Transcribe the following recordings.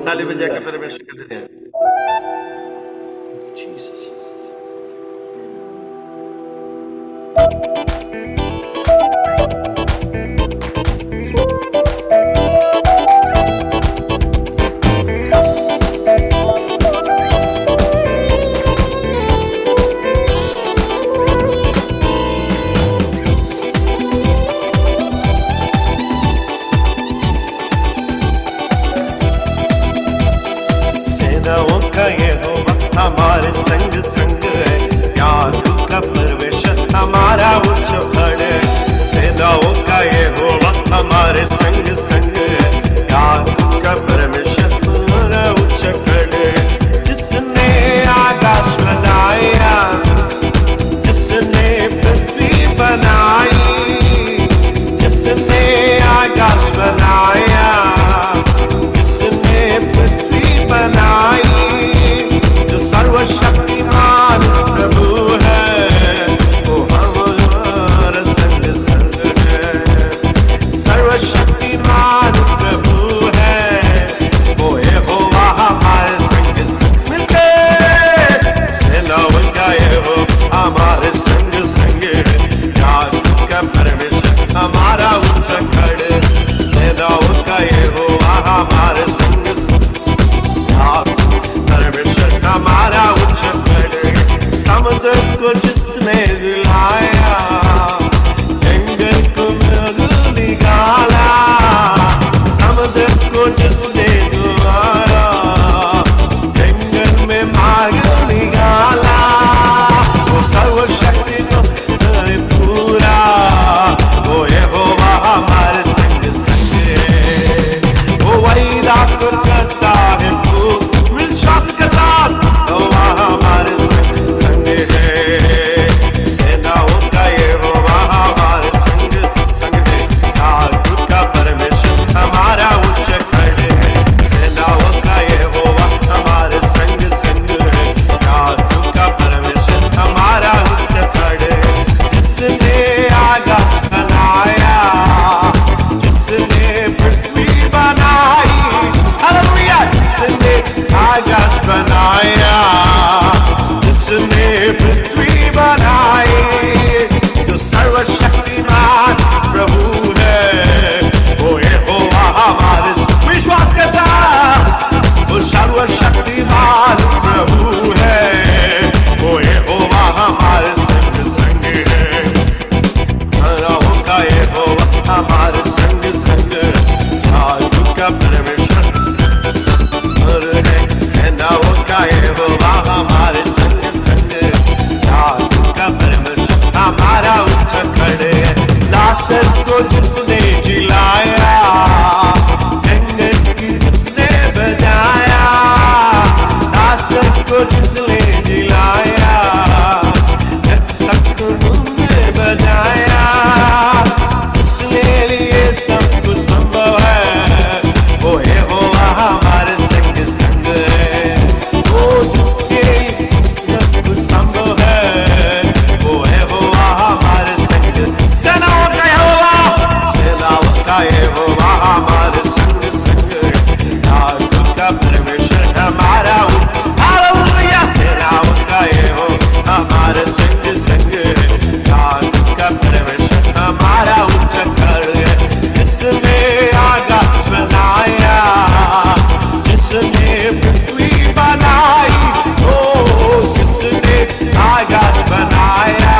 ताली बजा के परमेश्वर को धन्यवाद। Jesus. सेनाओं का यहोवा हमारे संग संग है, याकूब का परमेश्वर हमारा उच्च खड़ है। सेनाओं का यहोवा हमारे संग संग है, याकूब का परमेश्वर हमारा उच्च खड़ है। जिसने आकाश बनाया, जिसने पृथ्वी बनाई, जिसने आकाश बनाया, जिसने पृथ्वी बनाई, जो सर्वशक्तिमान प्रभु है, वो हमारा संग संग है। सर्वशक्तिमान प्रभु है, वो यहोवा हमारे संग संग मिलके। सेनाओं का यहोवा हमारे संग संग है, याकूब का परमेश्वर हमारा उच्च खड़ है। सेनाओं का यहोवा हमारे संग परमेश्वर हमारा उच्च खड़ है। समुद्र को जिसने दिलाया, जंगल को मृग निकाला, समुद्र को जिसने दुआरा, जंगल में मार्ग निकाला, वो सर्वशक्ति को है पूरा, वो यहोवा हमारे संग संग है। वो वायदा करता है विश्वास के साथ, वो हमारे संग संग है। सेनाओं का यहोवा हमारे संग संग है, याकूब का परमेश्वर हमारा उच्च खड़ है। सेनाओं का यहोवा हमारे संग संग है, याकूब का परमेश्वर हमारा उच्च खड़ है। जिसने आकाश बनाया, जिसने पृथ्वी बनाई, हालेलुया। जिसने आकाश बनाया, जिसने पृथ्वी बनाई, जो सर्वशक्तिमान प्रभु है, वो यहोवा हमारे विश्वास के साथ, वो सर्वशक्तिमान प्रभु है, वो यहोवा हमारे संग संग है। सेनाओं का यहोवा हमारे संग संग है, याकूब का परमेश्वर है। सेनाओं का यहोवा हमारे संग संग है, याकूब का परमेश्वर हमारा उच्च खड़ है। लाजर को जिसने जिलाया, जंगल की जिसने बजाया, लाजर को जिसने जिलाया, सबको उन्होंने बजाया, जिसके लिए सब कुछ संभव है, वो यहोवा हमारे संग संग है। वो जिसके लिए सब कुछ संभव है, वो यहोवा हमारे संग। सेनाओं का यहोवा, सेनाओं का यहोवा हमारे संग संग है, याकूब का परमेश्वर हमारा हालेलुया। सेनाओं का यहोवा हमारे संग संग है, याकूब का परमेश्वर हमारा उच्च खड़ है। जिसने आकाश बनाया, जिसने पृथ्वी बनाई, ओ जिसने आकाश बनाया,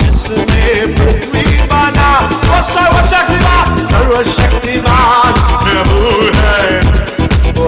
जिसने पृथ्वी बना, वो सर्वशक्तिमान, सर्वशक्तिमान प्रभु है, वो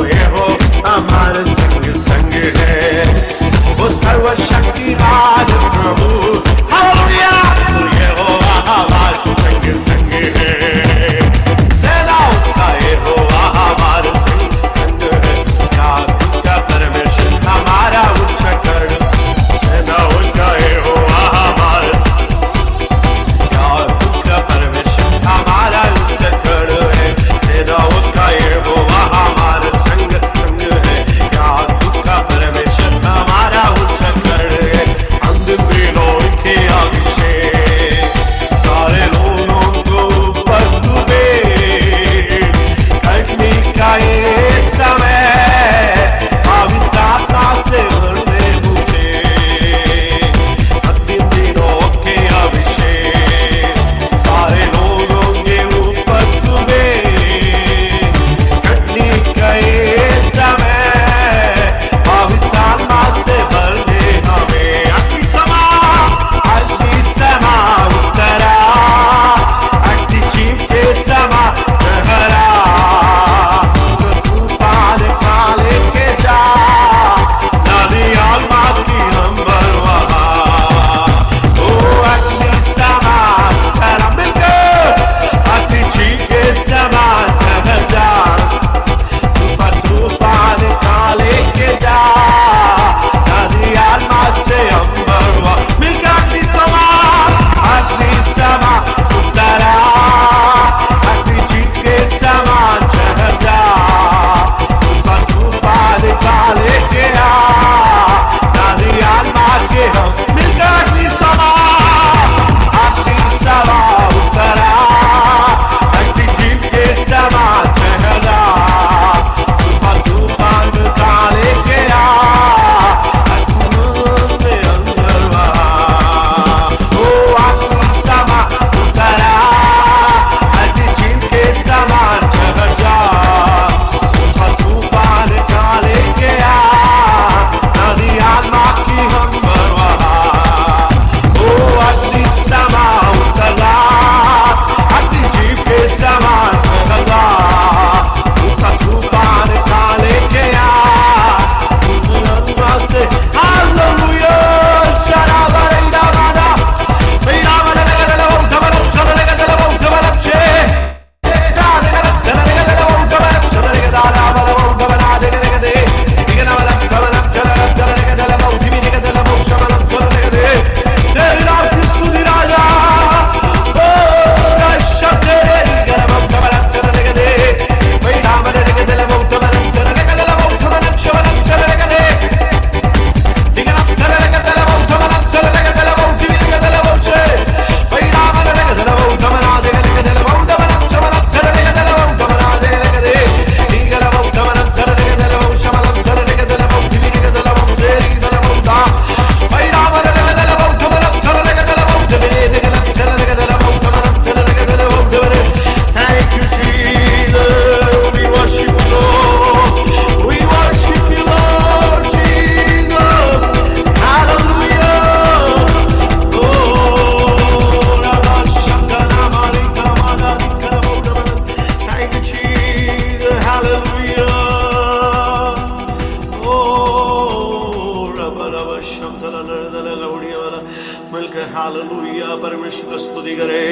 हालेलुया। परमेश्वर की स्तुति करे,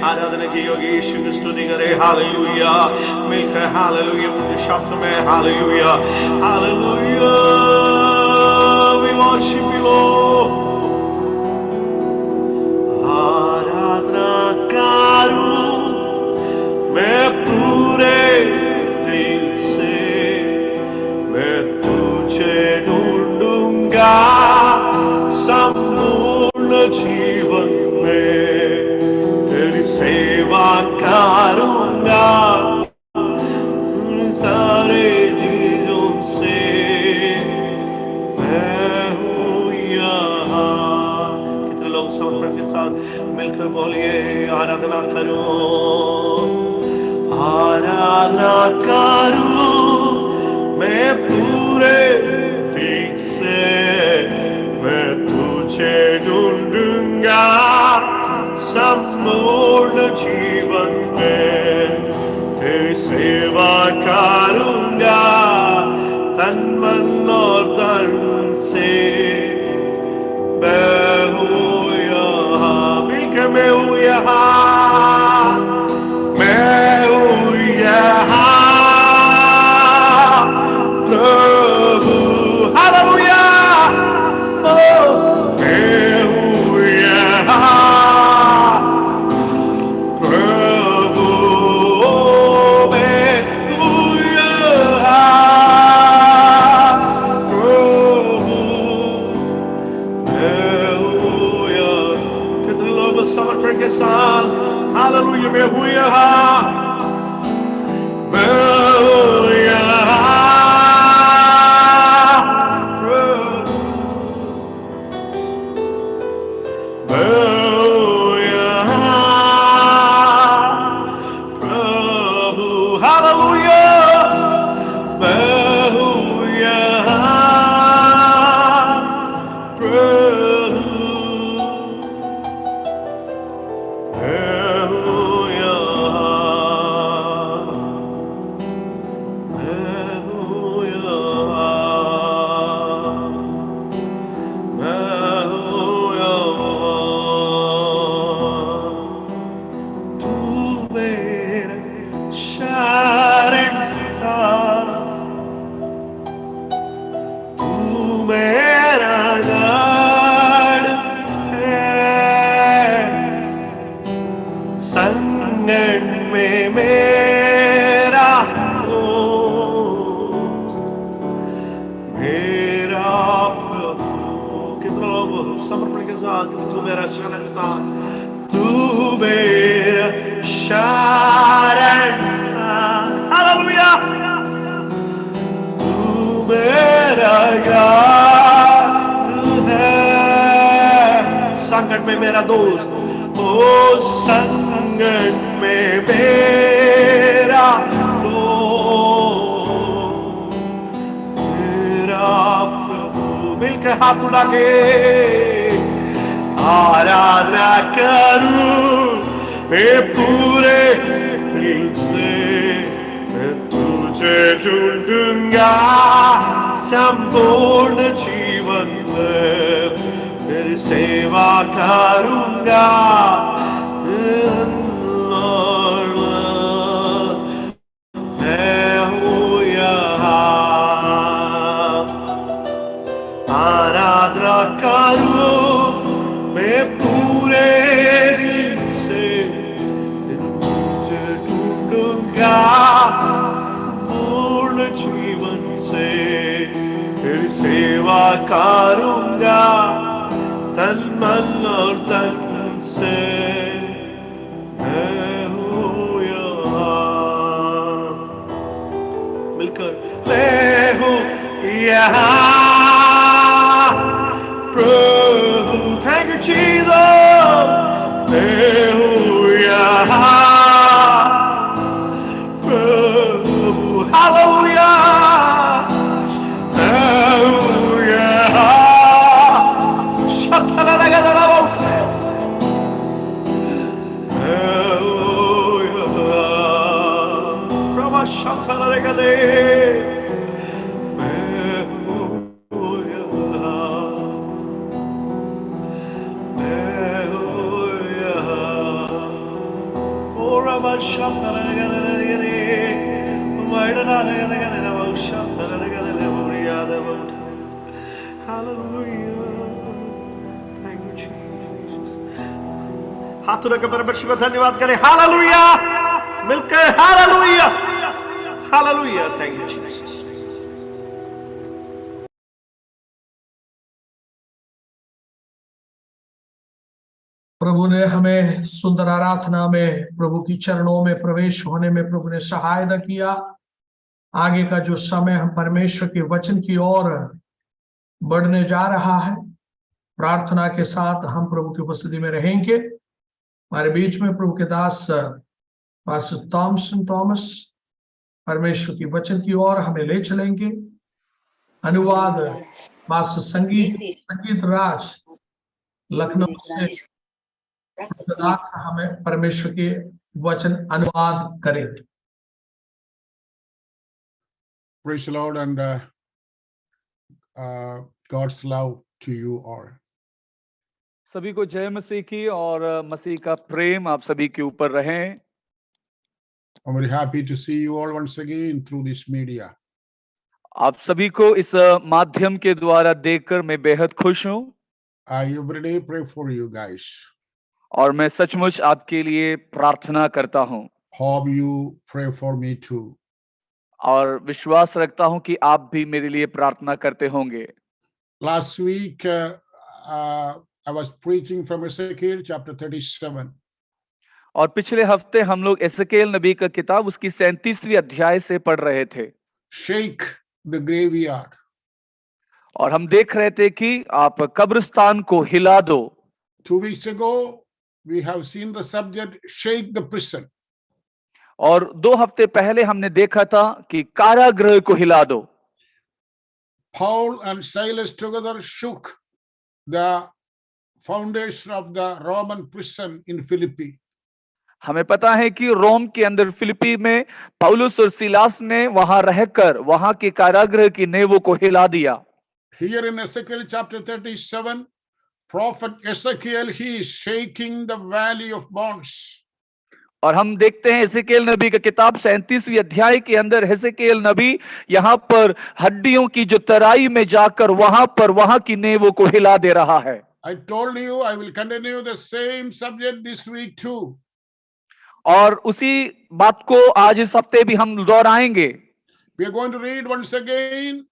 आराधना की योगी यीशु की स्तुति करे। हालेलुया, मिलकर हालेलुया मुझे शब्द में hallelujah hallelujah. We worship you Lord। आराधना करूं मैं पूरे दिल से, मैं तुझे ढूंढूंगा संपूर्ण जीवन में, तेरी सेवा करूंगा सारे दिलों से, मैं हूँ यहाँ। कितने लोग समर्पण के साथ मिलकर बोलिए आराधना करूं, आराधना करूं मैं पूरे दिल से, मैं तुझे ढूंढूंगा संपूर्ण जीवन में, तेरी सेवा करूंगा तन मन और तन से, मैं हूँ यहाँ। मिलकर मैं हूँ यहाँ, मैं हूँ यहाँ प्रभु। हालेलुया, मैं हूँ यहाँ प्रभु, मैं हूँ यहाँ प्रभु, मैं हूँ यहाँ। कितने लोग समर्पण के साथ हालेलुया मैं हूँ यहाँ, मैं हूँ यहाँ प्रभु, मैं हूँ यहाँ प्रभु। हालेलुया, मैं हूँ यहाँ प्रभु, मैं हूँ यहाँ, मैं हूँ यहाँ, मैं हूँ यहाँ। तू मेरा शरणस्थान, तू मेरा गढ़ है, संगन में मेरा दोस्त, मेरा प्रभु। कितने लोग समर्पण के साथ तू मेरा शरणस्थान, तू मेरा शरणस्थान। हालेलुया, तू मेरा गढ़ है, संगन में मेरा दोस्त, ओ संगन में मेरा दोस्त, मेरा प्रभु। मिलकर हाथ उठा के आराधना करूं मैं पूरे दिल से, मैं तुझे ढूंढूंगा संपूर्ण जीवन में, तेरी सेवा करूंगा मैं हूँ यहाँ। आराधना करूं मैं पूरे दिल से, तुझे ढूंढूंगा पूर्ण जीवन से, तेरी सेवा करूंगा तन मन और तन से, मैं हूँ यहाँ। मिलकर मैं हूँ यहाँ प्रभु। थैंक यू जीसस, मैं हूँ यहाँ प्रभु। हालेलुया, मैं हूँ यहाँ। शतला लगा दला वो, मैं हूँ यहाँ प्रभु। शतला लगा दे, मैं हाथ उठाकर परमेश्वर को धन्यवाद करें। हालेलुया, मिलकर hallelujah, hallelujah, thank you Jesus. प्रभु ने हमें सुंदर आराधना में प्रभु की चरणों में प्रवेश होने में प्रभु ने सहायता किया। आगे का जो समय हम परमेश्वर के वचन की ओर बढ़ने जा रहा है, प्रार्थना के साथ हम प्रभु की उपस्थिति में रहेंगे। हमारे बीच में प्रभु के दास पास्टर थॉमस परमेश्वर की वचन की ओर हमें ले चलेंगे। अनुवाद पास्टर संगीत राज लखनऊ से दास हमें परमेश्वर के वचन अनुवाद करेंगे। Praise the Lord and God's love to you all. सभी को जय मसीह की और मसीह का प्रेम आप सभी के ऊपर रहे। I'm very happy to see you all once again through this media. आप सभी को इस माध्यम के द्वारा देखकर मैं बेहद खुश हूँ। I every day pray for you guys. और मैं सचमुच आपके लिए प्रार्थना करता हूँ। Hope you pray for me too. और विश्वास रखता हूँ कि आप भी मेरे लिए प्रार्थना करते होंगे। Last week I was preaching from Ezekiel chapter 37. और पिछले हफ्ते हम लोग एसेकेल नबी का किताब उसकी 37वीं अध्याय से पढ़ रहे थे। Shake the graveyard. और हम देख रहे थे कि आप कब्रिस्तान को हिला दो। 2 weeks ago we have seen the subject shake the prison. और 2 हफ्ते पहले हमने देखा था कि कारागृह को हिला दो। Paul and Silas together shook the foundation of the Roman prison in Philippi. हमें पता है कि रोम के अंदर फिलिपी में पौलुस और सिलास ने वहां रहकर वहां के कारागृह की नींवों को हिला दिया। Here in Ezekiel chapter 37, prophet Ezekiel, he is shaking the valley of bones. और हम देखते हैं एसेकेल नबी का किताब 37वीं अध्याय के अंदर एसेकेल नबी यहाँ पर हड्डियों की जो तराई में जाकर वहां की नींवों को हिला दे रहा है। I told you I will continue the same subject this week too. और उसी बात को आज इस हफ्ते भी हम दोहराएंगे। We are going to read once again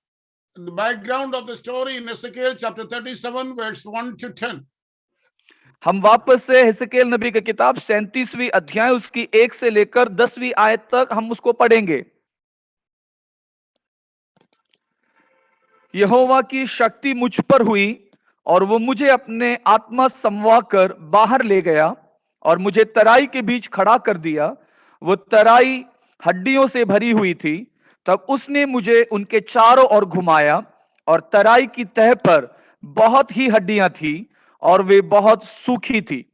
the background of the story in Ezekiel chapter 37 verse 1 to 10. हम वापस से एसेकेल नबी का किताब 37वीं अध्याय उसकी 1 से लेकर 10वीं आयत तक हम उसको पढ़ेंगे। यहोवा की शक्ति मुझ पर हुई और वो मुझे अपने आत्मा समवा कर बाहर ले गया और मुझे तराई के बीच खड़ा कर दिया। वो तराई हड्डियों से भरी हुई थी। तब उसने मुझे उनके चारों ओर घुमाया और तराई की तह पर बहुत ही हड्डियां थी और वे बहुत सूखी थी।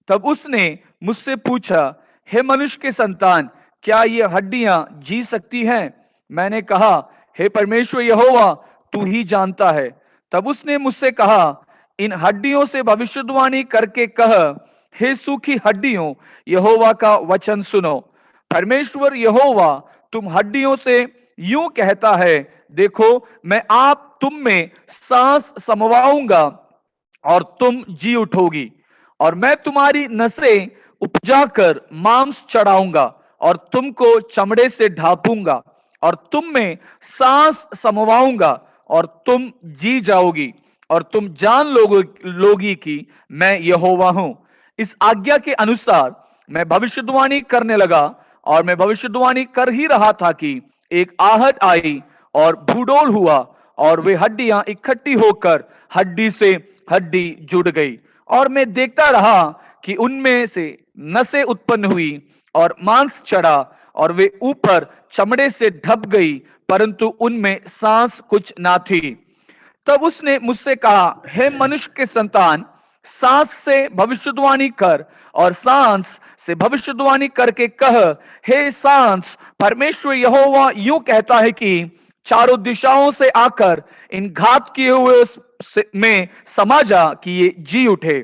तब उसने मुझसे पूछा, हे मनुष्य के संतान, क्या ये हड्डियां जी सकती हैं? मैंने कहा, हे परमेश्वर यहोवा, तू ही जानता है। तब उसने मुझसे कहा, इन हड्डियों से भविष्यवाणी करके कह, हे सूखी हड्डियों, यहोवा का वचन सुनो। परमेश्वर यहोवा तुम हड्डियों से यूं कहता है, देखो मैं आप तुम में सांस समवाऊंगा और तुम जी उठोगी और मैं तुम्हारी नसें उपजाकर मांस चढ़ाऊंगा और तुमको चमड़े से ढापूंगा और तुम में सांस समवाऊंगा और तुम जी जाओगी और तुम जान लोगी कि मैं यहोवा हूं। इस आज्ञा के अनुसार मैं भविष्यवाणी करने लगा और मैं भविष्यवाणी कर ही रहा था कि एक आहट आई और भूडोल हुआ और वे हड्डियां इकट्ठी होकर हड्डी से हड्डी जुड़ गई और मैं देखता रहा कि उनमें से नसें उत्पन्न हुई और मांस चढ़ा और वे ऊपर चमड़े से ढप गई, परंतु उनमें सांस कुछ ना थी। तब उसने मुझसे कहा, हे मनुष्य के संतान, सांस से भविष्यवाणी कर और सांस से भविष्यवाणी करके कह, हे सांस, परमेश्वर यहोवा यूं कहता है कि चारों दिशाओं से आकर इन घात किए हुए में समा जा कि ये जी उठे।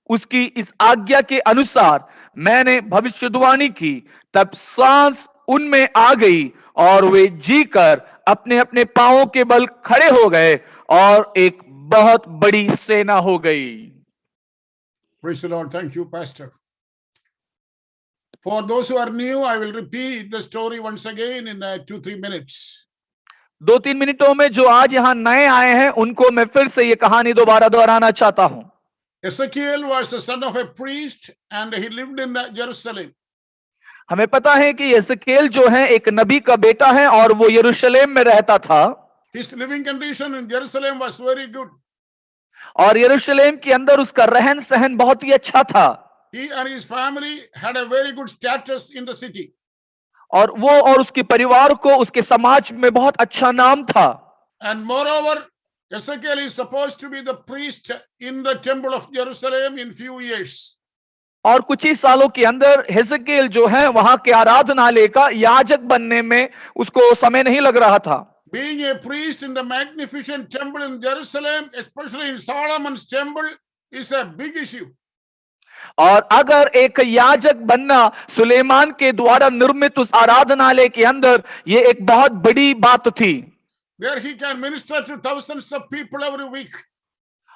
उसकी इस आज्ञा के अनुसार मैंने भविष्यवाणी की। तब सांस उनमें आ गई और वे जीकर अपने अपने पांवों के बल खड़े हो गए और एक बहुत बड़ी सेना हो गई। Praise the Lord. Thank you, Pastor. For those who are new, I will repeat the story once again in 2-3 minutes. 2-3 मिनटों में जो आज यहां नए आए हैं उनको मैं फिर से ये कहानी दोबारा दोहराना चाहता हूं। Ezekiel was the son of a priest and he lived in Jerusalem. हमें पता है कि यिसकेल जो है एक नबी का बेटा है और वो यरूशलेम में रहता था His living condition in Jerusalem was very good. और यरूशलेम के अंदर उसका रहन सहन बहुत ही अच्छा था He and his family had a very good status in the city. और वो और उसके परिवार को उसके समाज में बहुत अच्छा नाम था। And moreover, Ezekiel is supposed to be the priest in the temple of Jerusalem in few years. और कुछ ही सालों के अंदर हिजकेल जो है वहां के आराधनालय का याजक बनने में उसको समय नहीं लग रहा था। Being a priest in the magnificent temple in Jerusalem, especially in Solomon's temple, is a big issue. और अगर एक याजक बनना सुलेमान के द्वारा निर्मित उस आराधनालय के अंदर ये एक बहुत बड़ी बात थी। Where he can minister to thousands of people every week.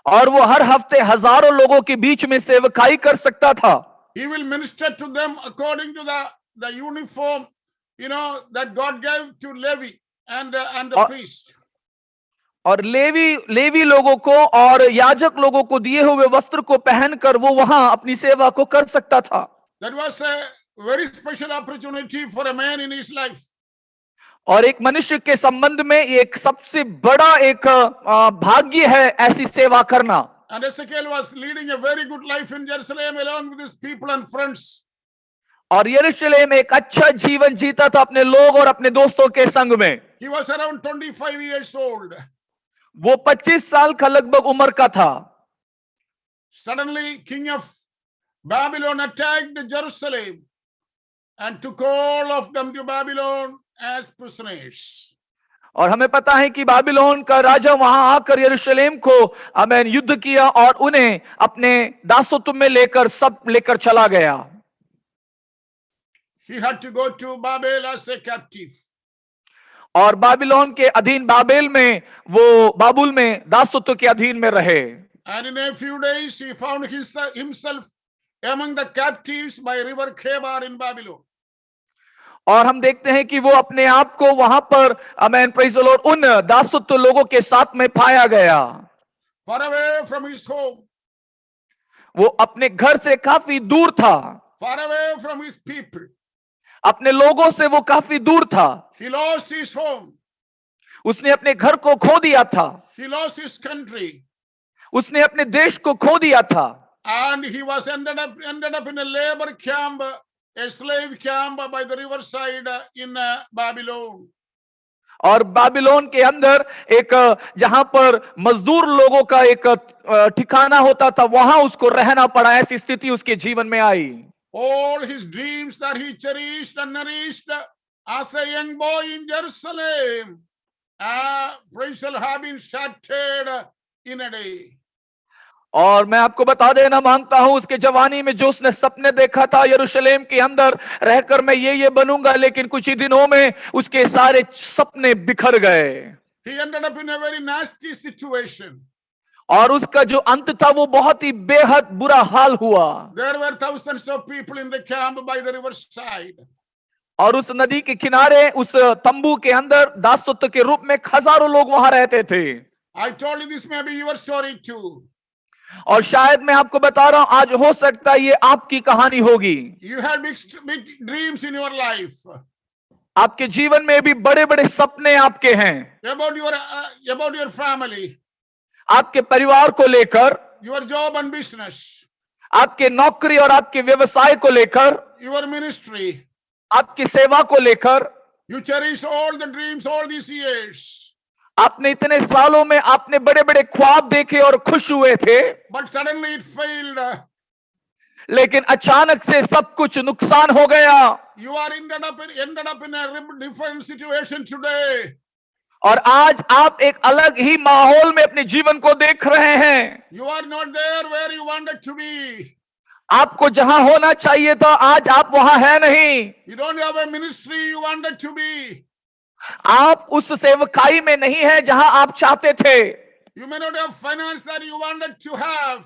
और वो हर हफ्ते हजारों लोगों के बीच में सेवकाई कर सकता था। He will minister to them according to the uniform, that God gave to Levi and the priest. और लेवी लोगों को और याजक लोगों को दिए हुए वस्त्र को पहनकर वो वहां अपनी सेवा को कर सकता था। That was a very special opportunity for a man in his life. और एक मनुष्य के संबंध में एक सबसे बड़ा एक भाग्य है ऐसी सेवा करना। And Ezekiel was leading a very good life in Jerusalem along with his people and friends. और यरूशलेम एक अच्छा जीवन जीता था अपने लोग और अपने दोस्तों के संग में। He was around 25 years old. वो 25 साल का लगभग उम्र का था। Suddenly, king of Babylon attacked Jerusalem and took all of them to Babylon as prisoners. और हमें पता है कि बाबिलोन का राजा वहां आकर यरूशलेम को युद्ध किया और उन्हें अपने दासत्व में लेकर चला गया। He had to go to Babel as a captive. और बाबिलोन के अधीन बाबुल में दासत्व के अधीन में रहे। And in a few days he found himself among the captives by river Chebar in Babylon. और हम देखते हैं कि वो अपने आप को वहां पर प्रेज़ द लॉर्ड उन दासत्व लोगों के साथ में पाया गया। Far away from his home. वो अपने घर से काफी दूर था। Far away from his people. अपने लोगों से वो काफी दूर था। He lost his home. उसने अपने घर को खो दिया था। He lost his country. उसने अपने देश को खो दिया था। And he was ended up in a labor camp, a slave camp by the riverside in Babylon. और बाबिलोन के अंदर एक जहां पर मजदूर लोगों का एक ठिकाना होता था वहां उसको रहना पड़ा। ऐसी स्थिति उसके जीवन में आई। All his dreams that he cherished and nourished as a young boy in Jerusalem, praise the Lord, have been shattered in a day. और मैं आपको बता देना मांगता हूं उसके जवानी में जो उसने सपने देखा था यरूशलेम के अंदर रहकर मैं ये बनूंगा, लेकिन कुछ ही दिनों में उसके सारे सपने बिखर गए। He ended up in a very nasty situation. और उसका जो अंत था वो बहुत ही बेहद बुरा हाल हुआ। There were thousands of people in the camp by the riverside. और उस नदी के किनारे उस तंबू के अंदर दासत्व के रूप में हजारों लोग वहां रहते थे। I told you this may be your story too. और शायद मैं आपको बता रहा हूं आज हो सकता है ये आपकी कहानी होगी। You had big dreams in your life. आपके जीवन में भी बड़े बड़े सपने आपके हैं। About your family. आपके परिवार को लेकर, your job and business. आपके नौकरी और आपके व्यवसाय को लेकर, your ministry. आपकी सेवा को लेकर। You cherish all the dreams all these years. आपने इतने सालों में आपने बड़े बड़े ख्वाब देखे और खुश हुए थे। But suddenly it failed. लेकिन अचानक से सब कुछ नुकसान हो गया। You are ended up in a different situation today. और आज आप एक अलग ही माहौल में अपने जीवन को देख रहे हैं। You are not there where you wanted to be. आपको जहां होना चाहिए था आज आप वहां है नहीं। You don't have a ministry you wanted to be. आप उस सेवकाई में नहीं है जहां आप चाहते थे। You may not have finance that you wanted to have.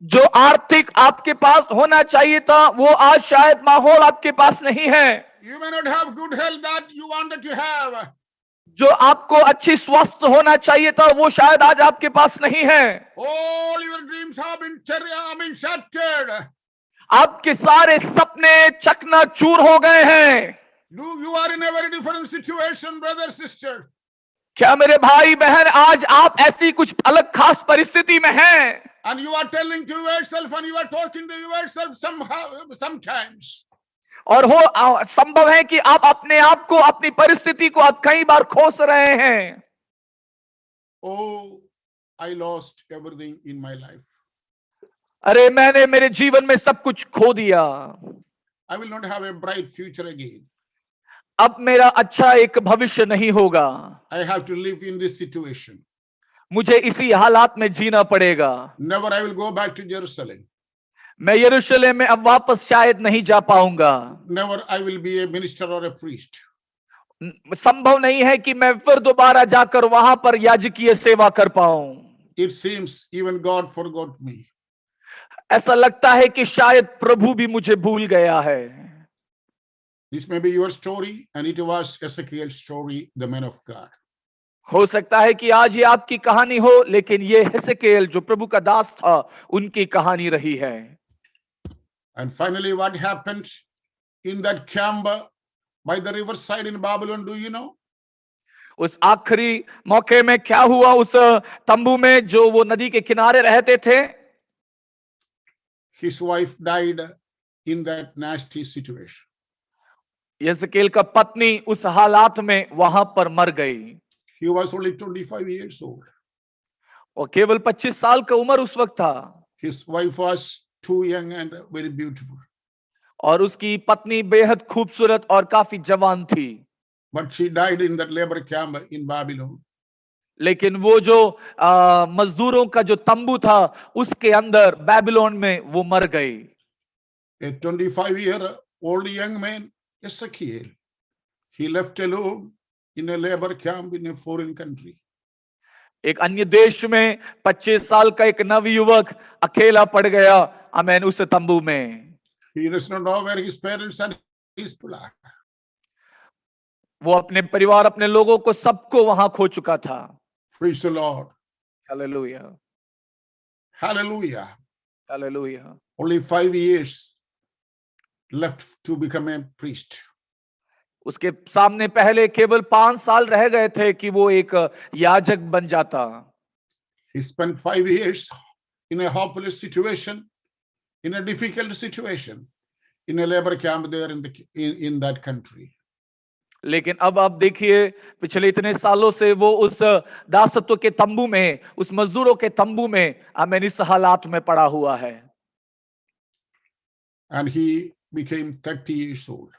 जो आर्थिक आपके पास होना चाहिए था वो आज शायद माहौल आपके पास नहीं है। You may not have good health that you wanted to have. जो आपको अच्छी स्वस्थ होना चाहिए था वो शायद आज आपके पास नहीं है। All your dreams have been shattered. आपके सारे सपने चकनाचूर हो गए हैं। You are in a very different situation, brother, sister. क्या मेरे भाई बहन आज आप ऐसी कुछ अलग खास परिस्थिति में हैं? And you are telling to yourself and you are talking to yourself sometimes. और हो संभव है कि आप अपने आप को अपनी परिस्थिति को आप कई बार खोस रहे हैं। Oh, I lost everything in my life. अरे मैंने मेरे जीवन में सब कुछ खो दिया। I will not have a bright future again. अब मेरा अच्छा एक भविष्य नहीं होगा। I have to live in this situation. मुझे इसी हालात में जीना पड़ेगा। Never I will go back to Jerusalem. मैं यरूशलेम में अब वापस शायद नहीं जा पाऊंगा। Never I will be a minister or a priest. संभव नहीं है कि मैं फिर दोबारा जाकर वहां पर याजकीय सेवा कर पाऊं। It seems even God forgot me. ऐसा लगता है कि शायद प्रभु भी मुझे भूल गया है। This may be your story and it was Ezekiel's story, the man of God. हो सकता है कि आज ये आपकी कहानी हो, लेकिन ये हिजकिय्याह जो प्रभु का दास था उनकी कहानी रही है। And finally what happened in that camp by the riverside in Babylon, do you know? उस आखिरी मौके में क्या हुआ उस तंबू में जो वो नदी के किनारे रहते थे? His wife died in that nasty situation. हिजकिय्याह का पत्नी उस हालात में वहां पर मर गई। He was only 25 years old. और केवल 25 साल का उम्र उस वक्त था। His wife was too young and very beautiful. और उसकी पत्नी बेहद खूबसूरत और काफी जवान थी। But she died in that labor camp in Babylon. लेकिन वो जो मजदूरों का जो तंबू था उसके अंदर बेबीलोन में वो मर गई। A 25-year-old young man, Ezekiel, he left alone in a labor camp in a foreign country. एक अन्य देश में 25 साल का एक नवयुवक अकेला पड़ गया, आमीन, उस तंबू में। He does not know where his parents and his flock. वो अपने परिवार, अपने लोगों को सबको वहां खो चुका था। Praise the Lord. Hallelujah, Hallelujah. Hallelujah. Only 5 years left to become a priest. उसके सामने पहले केवल 5 साल रह गए थे कि वो एक याजक बन जाता। He spent 5 years in a hopeless situation, in a difficult situation, in a labor camp there in that country. लेकिन अब आप देखिए पिछले इतने सालों से वो उस दासत्व के तंबू में, उस मजदूरों के तंबू में आमीन इस हालात में पड़ा हुआ है। And he became 30 years old.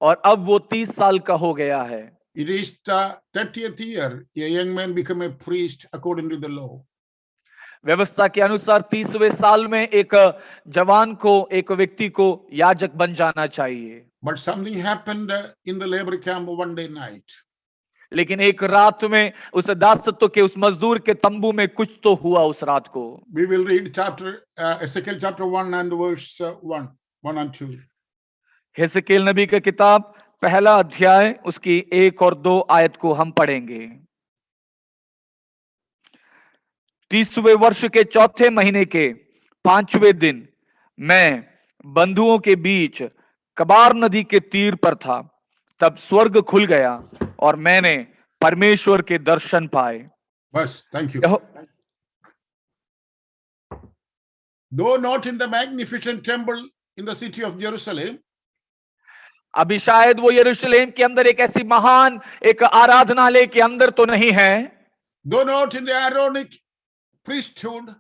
और अब वो 30 साल का हो गया है। It is the 30th year a young man become a priest according to the law. व्यवस्था के अनुसार 30वें साल में एक जवान को, एक व्यक्ति को याजक बन जाना चाहिए। But something happened in the labor camp one day night. लेकिन एक रात में उस दासत्व के उस मजदूर के तंबू में कुछ तो हुआ उस रात को। We will read Ezekiel chapter 1 and verse 1 and 2. हिजकिय्याह नबी का किताब पहला अध्याय उसकी 1 और 2 आयत को हम पढ़ेंगे। 30वें वर्ष के चौथे महीने के 5वें दिन मैं बंधुओं के बीच कबार नदी के तीर पर था, तब स्वर्ग खुल गया और मैंने परमेश्वर के दर्शन पाए। बस, thank you. Though not in the magnificent temple in the city of Jerusalem, अभी शायद वो यरूशलेम के अंदर एक ऐसी महान एक आराधनालय के अंदर तो नहीं है, though not in the Aaronic priesthood,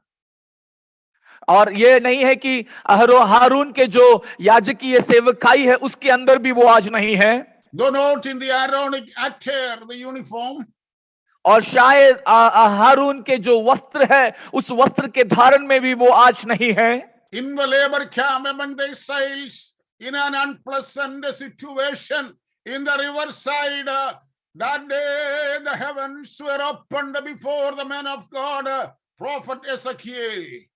और ये नहीं है कि हारून के जो याजकीय सेवकाई है उसके अंदर भी वो आज नहीं है, though not in the Aaronic attire, the uniform, और शायद हारून के जो वस्त्र है उस वस्त्र के धारण में भी वो आज नहीं है। in the labor camp among the Israelites, in an unpleasant situation in the riverside. That day the heavens were opened before the man of God, prophet Ezekiel.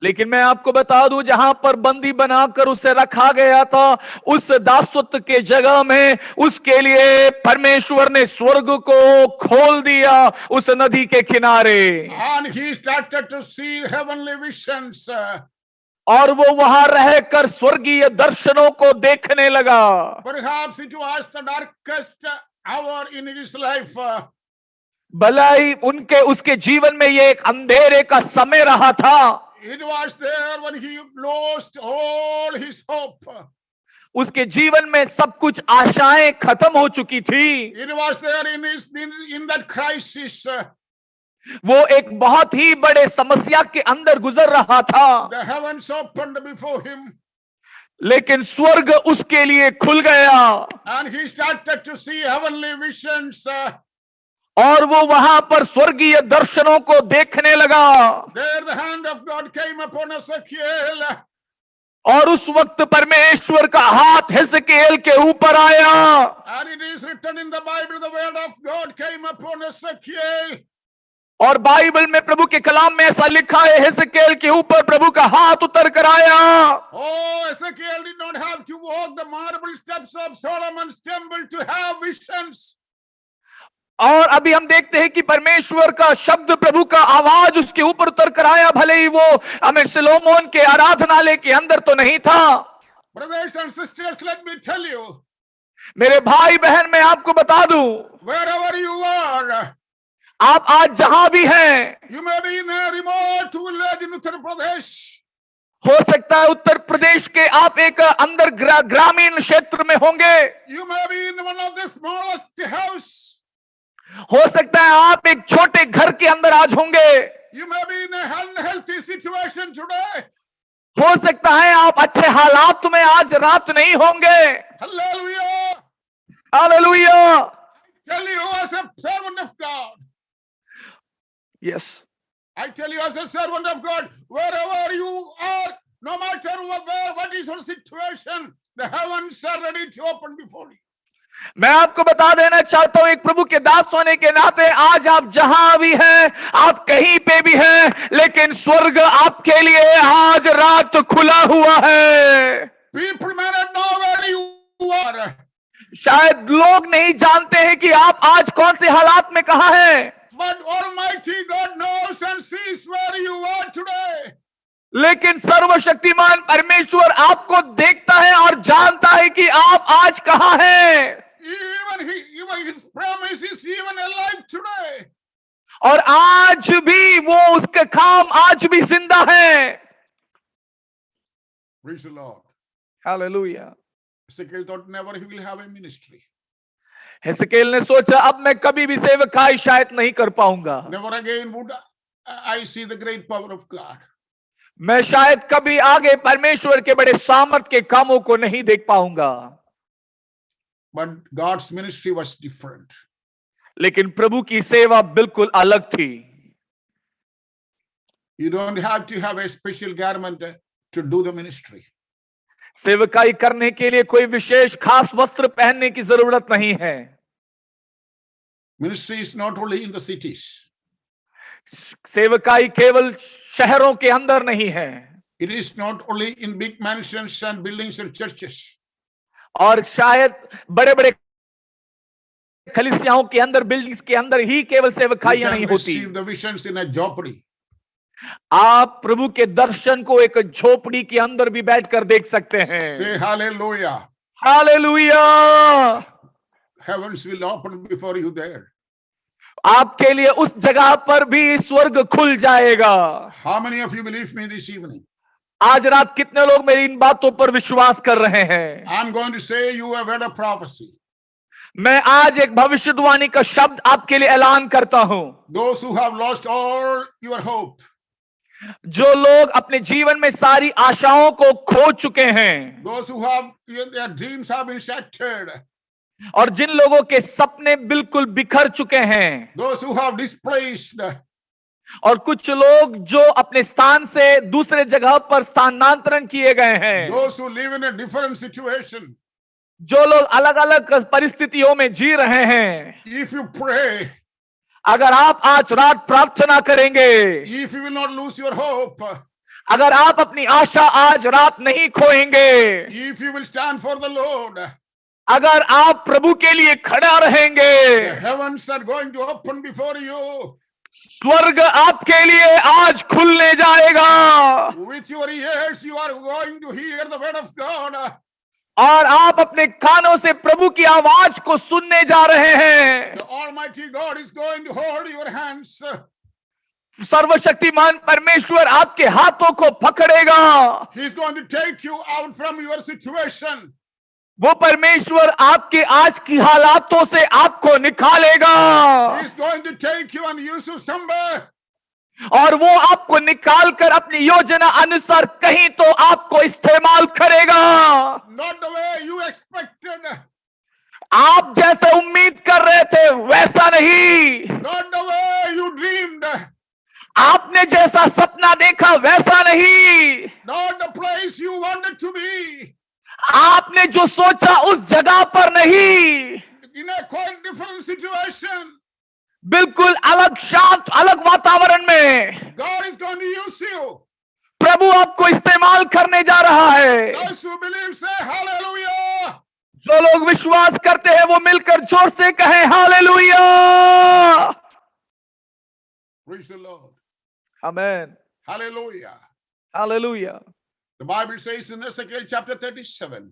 लेकिन मैं आपको बता दूं, जहां पर बंदी बनाकर उसे रखा गया था, उस दासत्व के जगह में उसके लिए परमेश्वर ने स्वर्ग को खोल दिया उस नदी के किनारे। And he started to see heavenly visions. और वो वहां रहकर स्वर्गीय दर्शनों को देखने लगा। Perhaps it was the darkest hour in his life. भलाई उनके उसके जीवन में ये एक अंधेरे का समय रहा था। It was there when he lost all his hope. उसके जीवन में सब कुछ आशाएं खत्म हो चुकी थी। It was there in that crisis. वो एक बहुत ही बड़े समस्या के अंदर गुजर रहा था। The heavens opened before him. लेकिन स्वर्ग उसके लिए खुल गया। And he started to see heavenly visions. और वो वहां पर स्वर्गीय दर्शनों को देखने लगा। There the hand of God came upon Ezekiel. और उस वक्त परमेश्वर का हाथ हिजकिय्येल के ऊपर आया। And it is written in the Bible, the word of God came upon Ezekiel. और बाइबल में प्रभु के कलाम में ऐसा लिखा है, हिजकिय्येल के ऊपर प्रभु का हाथ उतर कर आया। Oh, Ezekiel did not have to walk the marble steps of Solomon's temple to have visions. और अभी हम देखते हैं कि परमेश्वर का शब्द, प्रभु का आवाज उसके ऊपर उतर कर आया, भले ही वो हमें सोलोमन के आराधनालय के अंदर तो नहीं था। Brothers and sisters, let me tell you. मेरे भाई बहन, मैं आपको बता दूं, Wherever you are, आप आज जहां भी हैं, you may be in a remote village in Uttar Pradesh. हो सकता है उत्तर प्रदेश के आप एक अंदर ग्रामीण क्षेत्र में होंगे। You may be in one of the smallest house. हो सकता है आप एक छोटे घर के अंदर आज होंगे। You may be in a unhealthy situation today. हो सकता है आप अच्छे हालात में आज रात नहीं होंगे। Hallelujah. Hallelujah. Tell you as a servant of God. Yes. I tell you as a servant of God, wherever you are, no matter what is your situation, the heavens are ready to open before you. मैं आपको बता देना चाहता हूं, एक प्रभु के दास होने के नाते, आज आप जहां भी हैं, आप कहीं पे भी हैं, लेकिन स्वर्ग आपके लिए आज रात खुला हुआ है। People may not know where you are. शायद लोग नहीं जानते हैं कि आप आज कौन से हालात में कहां हैं, But Almighty God knows and sees where you are today. लेकिन सर्वशक्तिमान परमेश्वर आपको देखता है और जानता है कि आप आज कहां हैं। Even his promise is even alive today. और आज भी वो उसके काम आज भी जिंदा है। Praise the Lord. Hallelujah. Ezekiel thought never he will have a ministry. हिजकिय्येल ने सोचा अब मैं कभी भी सेवकाई शायद नहीं कर पाऊंगा। Never again would I see the great power of God. मैं शायद कभी आगे परमेश्वर के बड़े सामर्थ के कामों को नहीं देख पाऊंगा। But God's ministry was different. लेकिन प्रभु की सेवा बिल्कुल अलग थी। You don't have to have a special garment to do the ministry. सेवकाई करने के लिए कोई विशेष खास वस्त्र पहनने की जरूरत नहीं है। Ministry is not only in the cities. सेवकाई केवल शहरों के अंदर नहीं है। It is not only in big mansions and buildings and churches. और शायद बड़े बड़े कलीसियाओं के अंदर, बिल्डिंग्स के अंदर ही केवल You सेवकाइयां can नहीं होती। receive the visions in a jopadi. आप प्रभु के दर्शन को एक झोपड़ी के अंदर भी बैठकर देख सकते हैं। Say hallelujah. Hallelujah. Heavens will open before you there. आपके लिए उस जगह पर भी स्वर्ग खुल जाएगा। How many of you believe me this evening? आज रात कितने लोग मेरी इन बातों पर विश्वास कर रहे हैं? I'm going to say you have heard a prophecy. मैं आज एक भविष्यवाणी का शब्द आपके लिए ऐलान करता हूं। Those who have lost all your hope. जो लोग अपने जीवन में सारी आशाओं को खो चुके हैं, Those who have their dreams have been shattered. और जिन लोगों के सपने बिल्कुल बिखर चुके हैं, Those who have displaced. और कुछ लोग जो अपने स्थान से दूसरे जगह पर स्थानांतरण किए गए हैं, those who live in a different situation. जो लोग अलग अलग परिस्थितियों में जी रहे हैं, If you pray, अगर आप आज रात प्रार्थना करेंगे, if you will not lose your hope, अगर आप अपनी आशा आज रात नहीं खोएंगे, if you will stand for the Lord, अगर आप प्रभु के लिए खड़ा रहेंगे, the heavens are going to open before you. स्वर्ग आपके लिए आज खुलने जाएगा With your ears, you are going to hear the word of God. और आप अपने कानों से प्रभु की आवाज को सुनने जा रहे हैं। The Almighty God is going to hold your hands. सर्वशक्तिमान परमेश्वर आपके हाथों को पकड़ेगा। He is going to take you out from your situation. वो परमेश्वर आपके आज की हालातों से आपको निकालेगा He is going to take you and use you somewhere. और वो आपको निकाल कर अपनी योजना अनुसार कहीं तो आपको इस्तेमाल करेगा। Not the way you expected. आप जैसे उम्मीद कर रहे थे वैसा नहीं, Not the way you dreamed. आपने जैसा सपना देखा वैसा नहीं, Not the place you wanted to be. आपने जो सोचा उस जगह पर नहीं, In a quite different situation. बिल्कुल अलग शांत अलग वातावरण में God is going to use you. प्रभु आपको इस्तेमाल करने जा रहा है। Those who believe say hallelujah. जो लोग विश्वास करते हैं वो मिलकर जोर से कहें hallelujah. Praise the Lord. Amen, Hallelujah. Hallelujah. The Bible says in Ezekiel chapter 37.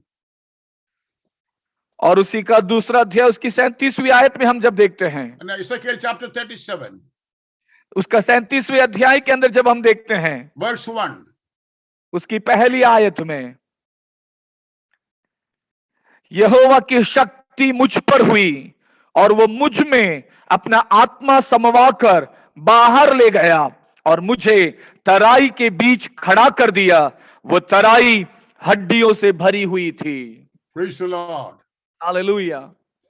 और उसी का दूसरा अध्याय उसकी 37वीं आयत में हम जब देखते हैं, And Ezekiel chapter 37, उसका 37वें अध्याय के अंदर जब हम देखते हैं, verse 1. उसकी पहली आयत में, यहोवा की शक्ति मुझ पर हुई और वो मुझ में अपना आत्मा समवाकर बाहर ले गया और मुझे तराई के बीच खड़ा कर दिया। वो तराई हड्डियों से भरी हुई थी। Praise the Lord. Hallelujah.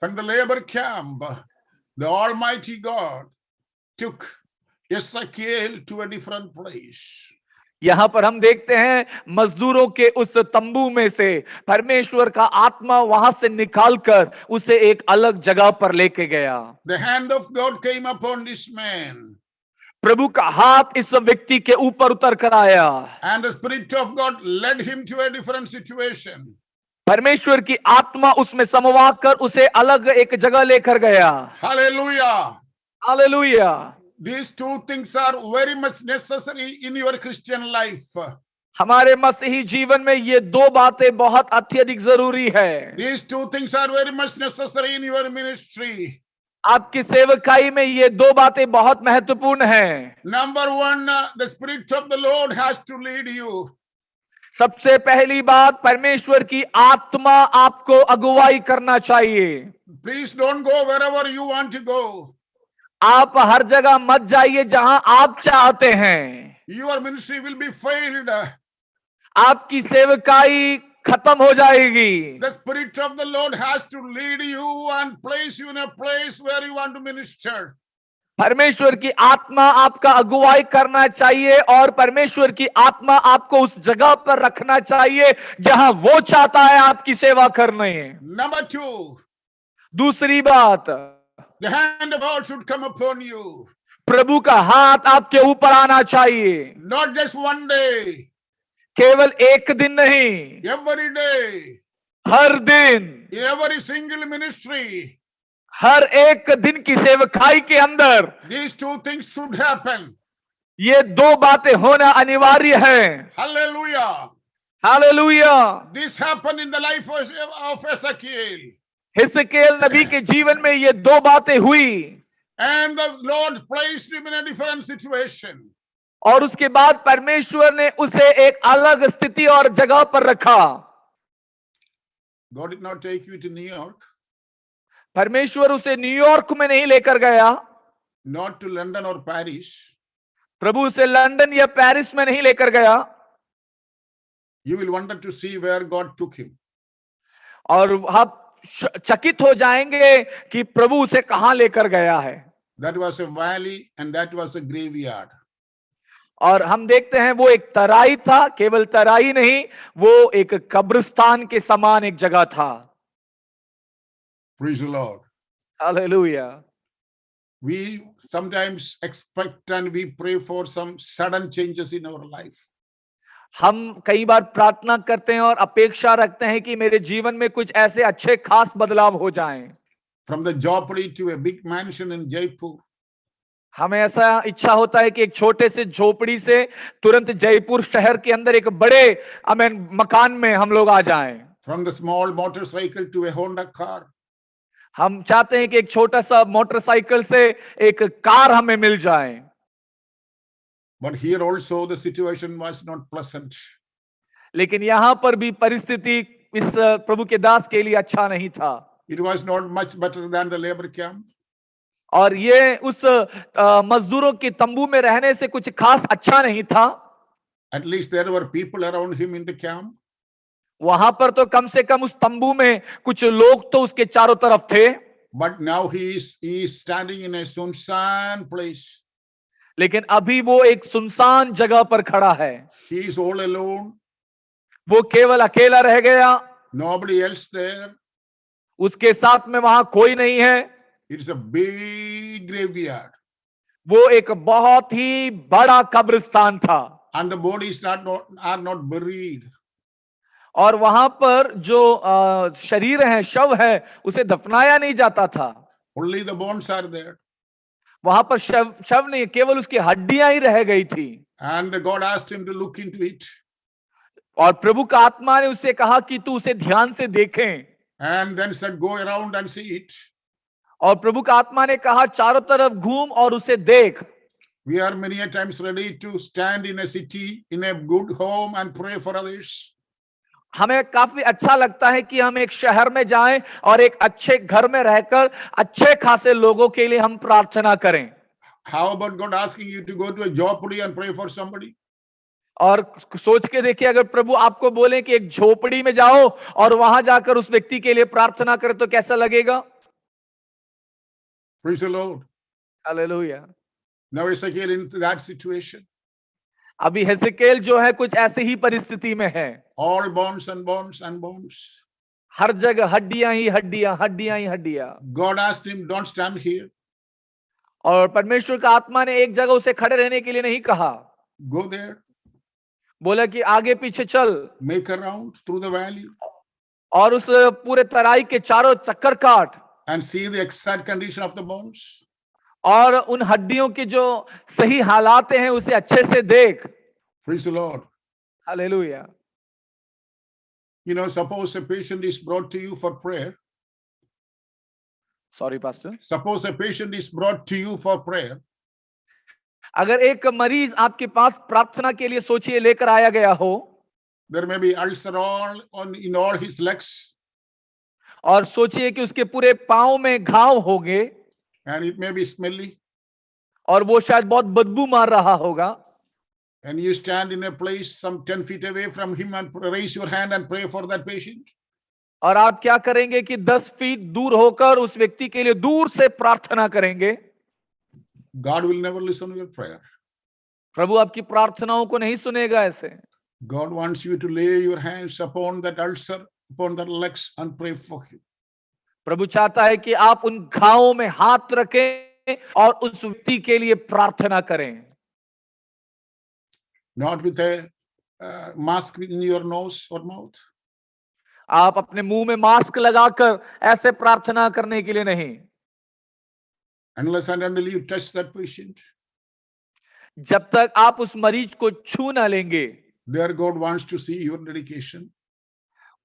From the labor camp, the Almighty God took Ezekiel to a different place. यहां पर हम देखते हैं मजदूरों के उस तंबू में से परमेश्वर का आत्मा वहां से निकालकर उसे एक अलग जगह पर लेके गया। The hand of God came upon this man, प्रभु का हाथ इस व्यक्ति के ऊपर उतर कर आया and the Spirit of God led him to a different situation. परमेश्वर की आत्मा उसमें समवा कर उसे अलग एक जगह लेकर गया। Hallelujah. Hallelujah. These two things are very much necessary in your Christian life. हमारे मसीही जीवन में ये दो बातें बहुत अत्यधिक जरूरी है। These two things are very much necessary in your ministry. आपकी सेवकाई में ये दो बातें बहुत महत्वपूर्ण हैं। Number one, the Spirit of the Lord has to lead you. सबसे पहली बात, परमेश्वर की आत्मा आपको अगुवाई करना चाहिए। Please don't go wherever you want to go. आप हर जगह मत जाइए जहां आप चाहते हैं। Your ministry will be failed. आपकी सेवकाई खत्म हो जाएगी। The Spirit of the Lord has to lead you and place you in a place where you want to minister. परमेश्वर की आत्मा आपका अगुवाई करना चाहिए और परमेश्वर की आत्मा आपको उस जगह पर रखना चाहिए जहां वो चाहता है आपकी सेवा करने। Number two, दूसरी बात, the hand of God should come upon you. प्रभु का हाथ आपके ऊपर आना चाहिए। Not just one day, केवल एक दिन नहीं, every day, हर दिन, in every single ministry. हर एक दिन की सेवकाई के अंदर These two things should happen. ये दो बातें होना अनिवार्य है। Hallelujah. Hallelujah. This happened in the life of Ezekiel. हिजकिय्याह नबी के जीवन में ये दो बातें हुई And the Lord placed him in a different situation. और उसके बाद परमेश्वर ने उसे एक अलग स्थिति और जगह पर रखा। God did not take you to New York, परमेश्वर उसे न्यूयॉर्क में नहीं लेकर गया, not to London or Paris. प्रभु उसे लंदन या पेरिस में नहीं लेकर गया। You will wonder to see where God took him. और आप चकित हो जाएंगे कि प्रभु उसे कहां लेकर गया है। That was a valley and that was a graveyard. और हम देखते हैं वो एक तराई था, केवल तराई नहीं, वो एक कब्रिस्तान के समान एक जगह था। Praise the Lord. Hallelujah. We sometimes expect and we pray for some sudden changes in our life. हम कई बार प्रार्थना करते हैं और अपेक्षा रखते हैं कि मेरे जीवन में कुछ ऐसे अच्छे खास बदलाव हो जाएं। From the Jopali to a big mansion in Jaipur. हमें ऐसा इच्छा होता है कि एक छोटे से झोपड़ी से तुरंत जयपुर शहर के अंदर एक बड़े मकान में हम लोग आ जाएं। From the small motorcycle to a Honda car. हम चाहते हैं कि एक छोटा सा मोटरसाइकिल से एक कार हमें मिल जाए। But here also the situation was not pleasant. लेकिन यहां पर भी परिस्थिति इस प्रभु के दास के लिए अच्छा नहीं था। It was not much better than the labor camp. और ये उस मजदूरों के तंबू में रहने से कुछ खास अच्छा नहीं था। At least there were people around him in the camp. वहां पर तो कम से कम उस तंबू में कुछ लोग तो उसके चारों तरफ थे। But now he is standing in a sunsan place. लेकिन अभी वो एक सुनसान जगह पर खड़ा है। He is all alone. वो केवल अकेला रह गया। Nobody else there. उसके साथ में वहां कोई नहीं है। It is a big graveyard. वो एक बहुत ही बड़ा कब्रिस्तान था। And the bodies are not buried. और वहां पर जो शरीर है, शव है, उसे दफनाया नहीं जाता था। Only the bones are there. वहां पर शव नहीं, केवल उसकी हड्डियां ही रह गई थी। And God asked him to look into it. और प्रभु का आत्मा ने उससे कहा कि तू उसे ध्यान से देखें। And then said, go around and see it. और प्रभु का आत्मा ने कहा चारों तरफ घूम और उसे देख। We are many a times ready to stand in a city, in a good home and pray for others. हमें काफी अच्छा लगता है कि हम एक शहर में जाएं और एक अच्छे घर में रहकर अच्छे खासे लोगों के लिए हम प्रार्थना करें। How about God asking you to go to a Jopali and pray for somebody? और सोच के देखिए, अगर प्रभु आपको बोले कि एक झोपड़ी में जाओ और वहां जाकर उस व्यक्ति के लिए प्रार्थना करें तो कैसा लगेगा? Praise the Lord. Hallelujah. Now Ezekiel in that situation. अभी हेसेकेल जो है कुछ ऐसे ही परिस्थिति में है। All bones and bones and bones. हर जगह हड्डियां ही हड्डियां, हड्डियां ही हड्डियां। God asked him, don't stand here. और परमेश्वर का आत्मा ने एक जगह उसे खड़े रहने के लिए नहीं कहा। Go there. बोला कि आगे पीछे चल। Make a round through the valley. और उस पूरे तराई के चारों चक्कर काट। And see the exact condition of the bones. और उन हड्डियों की जो सही हालात हैं उसे अच्छे से देख। Praise the Lord. Hallelujah. You know, suppose a patient is brought to you for prayer. Sorry pastor. Suppose a patient is brought to you for prayer. अगर एक मरीज आपके पास प्रार्थना के लिए सोचिए लेकर आया गया हो। There may be ulcer in all his legs. और सोचिए कि उसके पूरे पांव में घाव होंगे। And it may be smelly. और वो शायद बहुत बदबू मार रहा होगा। And you stand in a place some 10 feet away from him and raise your hand and pray for that patient. और आप क्या करेंगे कि 10 फीट दूर होकर उस व्यक्ति के लिए दूर से प्रार्थना करेंगे। God will never listen to your prayer. प्रभु आपकी प्रार्थनाओं को नहीं सुनेगा ऐसे। God wants you to lay your hands upon that ulcer, upon that legs and pray for him. प्रभु चाहता है कि आप उन घावों में हाथ रखें और उस व्यक्ति के लिए प्रार्थना करें। Not with a mask in your nose or mouth. आप अपने मुंह में मास्क लगाकर ऐसे प्रार्थना करने के लिए नहीं। Unless and until you touch that patient. जब तक आप उस मरीज को छू ना लेंगे। There God wants to see your dedication.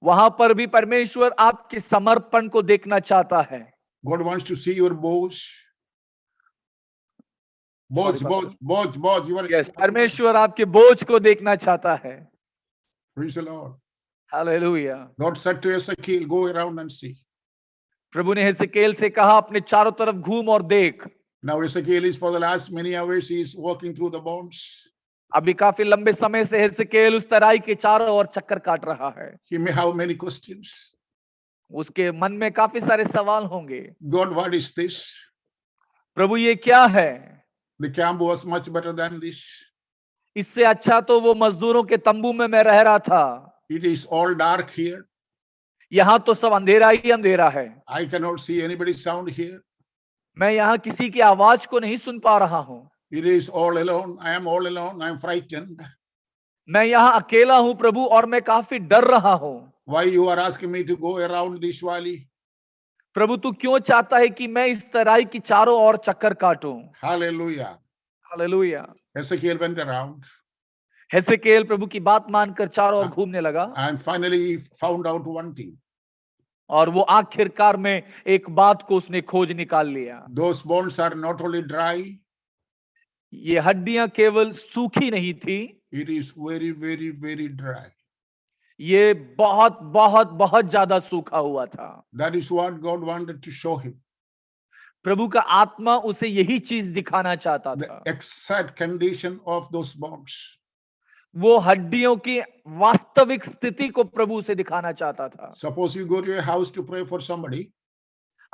वहां पर भी परमेश्वर आपके समर्पण को देखना चाहता है। God wants to see your bows. Bows. Yes, परमेश्वर आपके बोझ को देखना चाहता है। Praise the Lord. Hallelujah. God said to Ezekiel, go around and see. प्रभु ने हेसेकेल से कहा अपने चारों तरफ घूम और देख। Now Ezekiel is for the last many hours he is walking through the bones. अभी काफी लंबे समय से हेसेकेल उस तराई के चारों ओर चक्कर काट रहा है। He may have many questions. उसके मन में काफी सारे सवाल होंगे। God, what is this? प्रभु ये क्या है? The camp was much better than this. इससे अच्छा तो वो मजदूरों के तंबू में मैं रह रहा था। It is all dark here. यहां तो सब अंधेरा ही अंधेरा है। I cannot see anybody's sound here. मैं यहाँ किसी की आवाज को नहीं सुन पा रहा हूं। It is all alone. I am all alone. I am frightened. मैं यहाँ अकेला हूं प्रभु, और मैं काफी डर रहा हूं। Why you are asking me to go around this valley? प्रभु तू क्यों चाहता है कि मैं इस तराई की चारों ओर चक्कर काटूं? Hallelujah. Hallelujah. Ezekiel went around हेसेकेल प्रभु की बात मानकर चारों ओर घूमने लगा, and finally found out one thing. और वो आखिरकार में एक बात को उसने खोज निकाल लिया। Those bones are not only dry, ये हड्डियां केवल सूखी नहीं थी, it is very, very, very dry. ये बहुत बहुत बहुत ज्यादा सूखा हुआ था। That is what God wanted to show him. प्रभु का आत्मा उसे यही चीज दिखाना चाहता The था। exact condition of those bones. वो हड्डियों की वास्तविक स्थिति को प्रभु उसे दिखाना चाहता था। Suppose you go to a house to pray for somebody.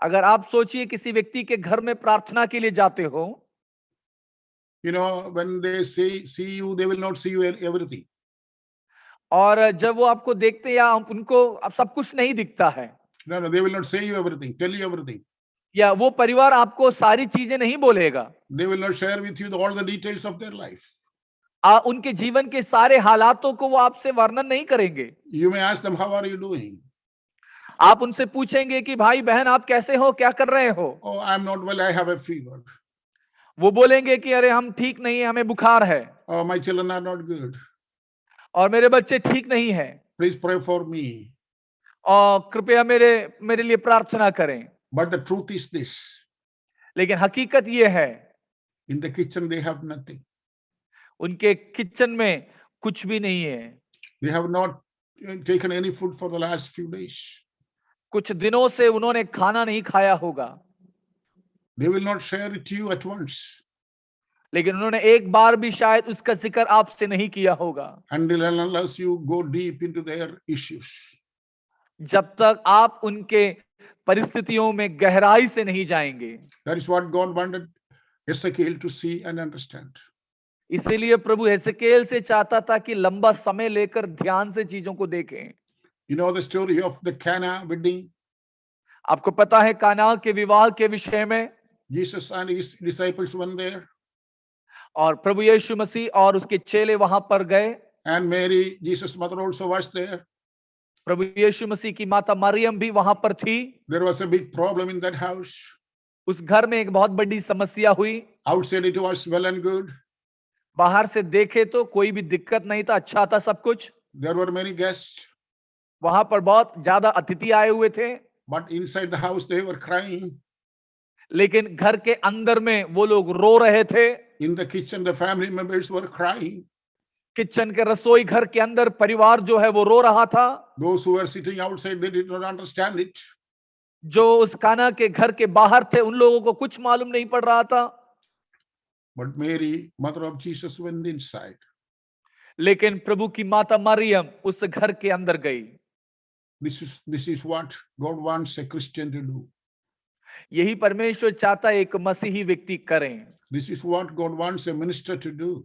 अगर आप सोचिए किसी व्यक्ति के घर में प्रार्थना के लिए जाते हो, You know, when they see you, they will not see you everything. और जब वो आपको देखते हैं या उनको अब सब कुछ नहीं दिखता है, No, they will not say you everything, tell you everything. या वो परिवार आपको सारी चीजें नहीं बोलेगा, They will not share with you all the details of their life. उनके जीवन के सारे हालातों को वो आपसे वर्णन नहीं करेंगे। You may ask them, how are you doing? आप उनसे पूछेंगे कि भाई बहन आप कैसे हो, क्या कर रहे हो? Oh, I'm not well, I have a fever. वो बोलेंगे कि अरे हम ठीक नहीं है, हमें बुखार है, Oh, my children are not good. और मेरे बच्चे ठीक नहीं है, Please pray for me. और कृपया मेरे लिए प्रार्थना करें। But the truth is this. लेकिन हकीकत ये है, In the kitchen, they have nothing. उनके किचन में कुछ भी नहीं है। They have not taken any food for the last few days. कुछ दिनों से उन्होंने खाना नहीं खाया होगा, They will not share it to you at once लेकिन उन्होंने एक बार भी शायद उसका जिक्र आपसे नहीं किया होगा, until and unless you go deep into their issues. जब तक आप उनके परिस्थितियों में गहराई से नहीं जाएंगे। That is what God wanted Ezekiel to see and understand. इसीलिए प्रभु हेसेकेल से चाहता था कि लंबा समय लेकर ध्यान से चीजों को देखें। You know the story of the Cana wedding? आपको पता है काना के विवाह के विषय में, Jesus and his disciples went there, और प्रभु यीशु मसीह और उसके चेले वहां पर गए, and Mary, Jesus' mother, also was there. प्रभु यीशु मसीह की माता मरियम भी वहां पर थी। There was a big problem in that house. उस घर में एक बहुत बड़ी समस्या हुई। Outside it was well and good. बाहर से देखे तो कोई भी दिक्कत नहीं था, अच्छा था सब कुछ। There were many guests, वहां पर बहुत ज्यादा अतिथि आए हुए थे, but inside the house they were crying. लेकिन घर के अंदर में वो लोग रो रहे थे। In the kitchen, the family members were crying. Kitchen के रसोई घर के अंदर परिवार जो है वो रो रहा था। Those who were sitting outside, they did not understand it. जो उस काना के घर के बाहर थे उन लोगों को कुछ मालूम नहीं पड़ रहा था। But Mary, mother of Jesus, went inside. लेकिन प्रभु की माता मरियम उस घर के अंदर गई। This is what God wants a Christian to do. यही परमेश्वर चाहता है एक मसीही व्यक्ति करें। This is what God wants a minister to do.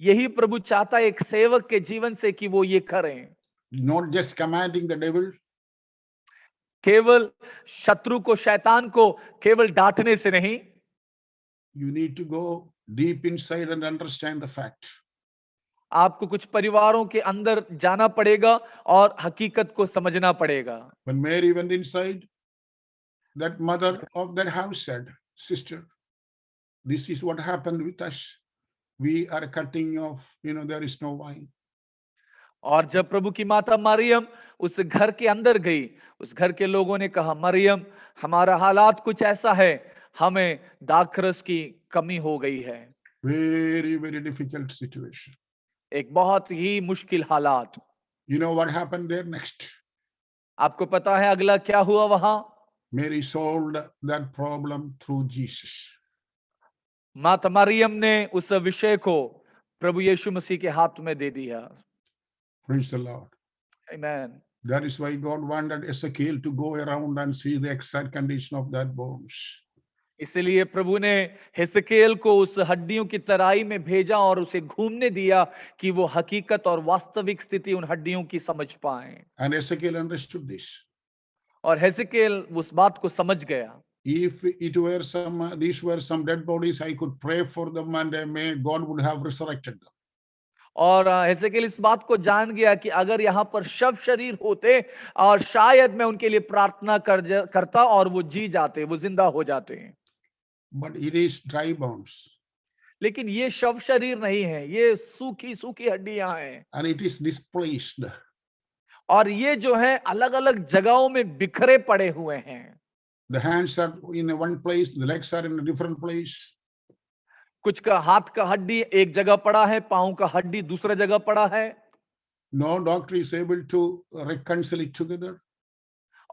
यही प्रभु चाहता है एक सेवक के जीवन से कि वो ये करें। Not just commanding the devil, केवल शत्रु को, शैतान को केवल डांटने से नहीं, you need to go deep inside and understand the fact. आपको कुछ परिवारों के अंदर जाना पड़ेगा और हकीकत को समझना पड़ेगा। When Mary went inside, that mother of that house said, "Sister, this is what happened with us. We are cutting off, there is no wine." और जब प्रभु की माता मरियम उस घर के अंदर गई, उस घर के लोगों ने कहा, मरियम हमारा हालात कुछ ऐसा है, हमें दाखरस की कमी हो गई है। Very, very difficult situation. एक बहुत ही मुश्किल हालात। You know what happened there next? आपको पता है अगला क्या हुआ वहां? Mary solved that problem through Jesus. माता मरियम ने उस विषय को प्रभु यीशु मसीह के हाथ में दे दिया। Praise the Lord. Amen. That is why God wanted Ezekiel to go around and see the exact condition of that bones. इसलिए प्रभु ने हिजकिय्याल को उस हड्डियों की तराई में भेजा और उसे घूमने दिया कि वो हकीकत और वास्तविक स्थिति उन हड्डियों की समझ पाए। And Ezekiel understood this. और हिजकिय्याल उस बात को समझ गया। If it were these were some dead bodies, I could pray for them and may God would have resurrected them. और हिजकिय्याल इस बात को जान गया कि अगर यहाँ पर शव शरीर होते और शायद मैं उनके लिए प्रार्थना करता और वो जी जाते, वो जिंदा हो जाते हैं। But it is dry bones. लेकिन ये शव शरीर नहीं है, ये सूखी सूखी हड्डियां हैं। And it is displaced. और ये जो है अलग अलग जगहों में बिखरे पड़े हुए हैं। The hands are in one place, the legs are in a different place. कुछ का हाथ का हड्डी एक जगह पड़ा है, पांव का हड्डी दूसरा जगह पड़ा है। No doctor is able to reconcile it together.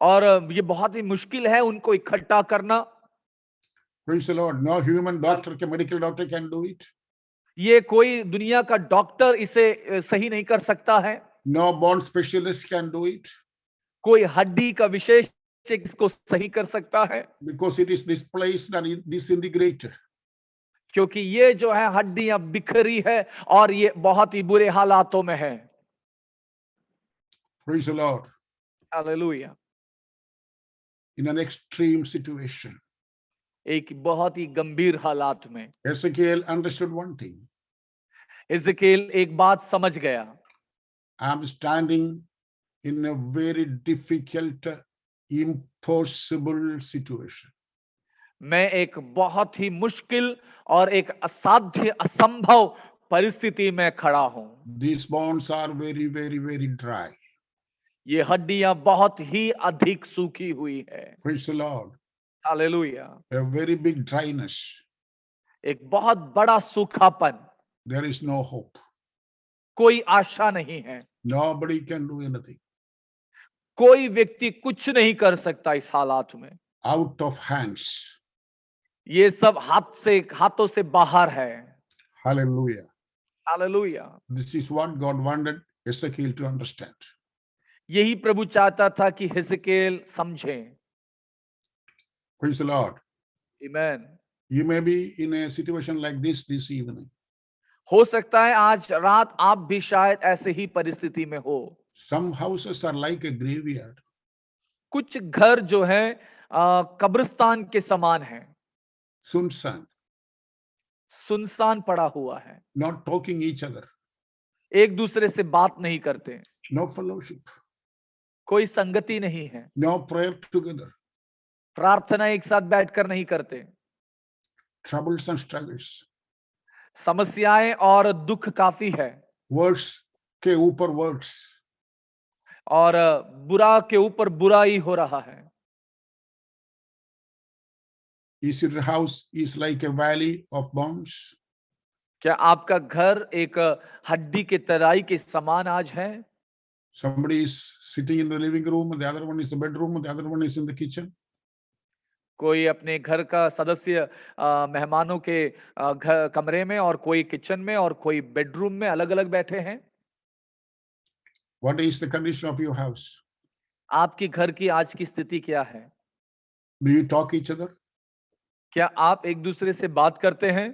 और ये बहुत ही मुश्किल है उनको इकट्ठा करना। Praise the Lord. No human doctor, medical doctor can do it. ये कोई दुनिया का डॉक्टर इसे सही नहीं कर सकता है। No bone specialist can do it. कोई हड्डी का विशेषज्ञ इसको सही कर सकता है। Because it is displaced and disintegrated. क्योंकि ये जो है हड्डियां बिखरी है और ये बहुत ही बुरे हालातों में है। Praise the Lord. Hallelujah. In an extreme situation. एक बहुत ही गंभीर हालात में Ezekiel understood one thing. हिजकिय्याल एक बात समझ गया। I am standing in a very difficult, impossible situation. मैं एक बहुत ही मुश्किल और एक असाध्य असंभव परिस्थिति में खड़ा हूं। These bones are very, very, very dry. ये हड्डियां बहुत ही अधिक सूखी हुई है। Praise the Lord. Hallelujah. A very big dryness. एक बहुत बड़ा सूखापन। There is no hope. कोई आशा नहीं है। Nobody can do anything. कोई व्यक्ति कुछ नहीं कर सकता इस हालात में। Out of hands. ये सब हाथों से बाहर है। Hallelujah. Hallelujah. This is what God wanted Ezekiel to understand. यही प्रभु चाहता था कि हिजकिय्याल समझें। Praise the Lord. आमीन। You may be in a situation like this evening. हो सकता है आज रात आप भी शायद ऐसे ही परिस्थिति में हो। Some houses are like a graveyard. कुछ घर जो है कब्रिस्तान के समान है। Sunsan. सुनसान पड़ा हुआ है। Not talking each other. एक दूसरे से बात नहीं करते। No fellowship. कोई संगति नहीं है। No prayer together. प्रार्थना एक साथ बैठकर नहीं करते। Troubles and struggles. समस्याएं और दुख काफी है। Words के ऊपर words. और बुरा के ऊपर बुरा ही हो रहा है। Is your house is like a valley of bones? क्या आपका घर एक हड्डी के तराई के समान आज है? Somebody is sitting in the living room, and the other one is the bedroom, and the other one is in the kitchen. कोई अपने घर का सदस्य मेहमानों के कमरे में और कोई किचन में और कोई बेडरूम में अलग अलग बैठे हैं। What is the condition of your house? आपकी घर की आज की स्थिति क्या है? Do you talk each other? क्या आप एक दूसरे से बात करते हैं?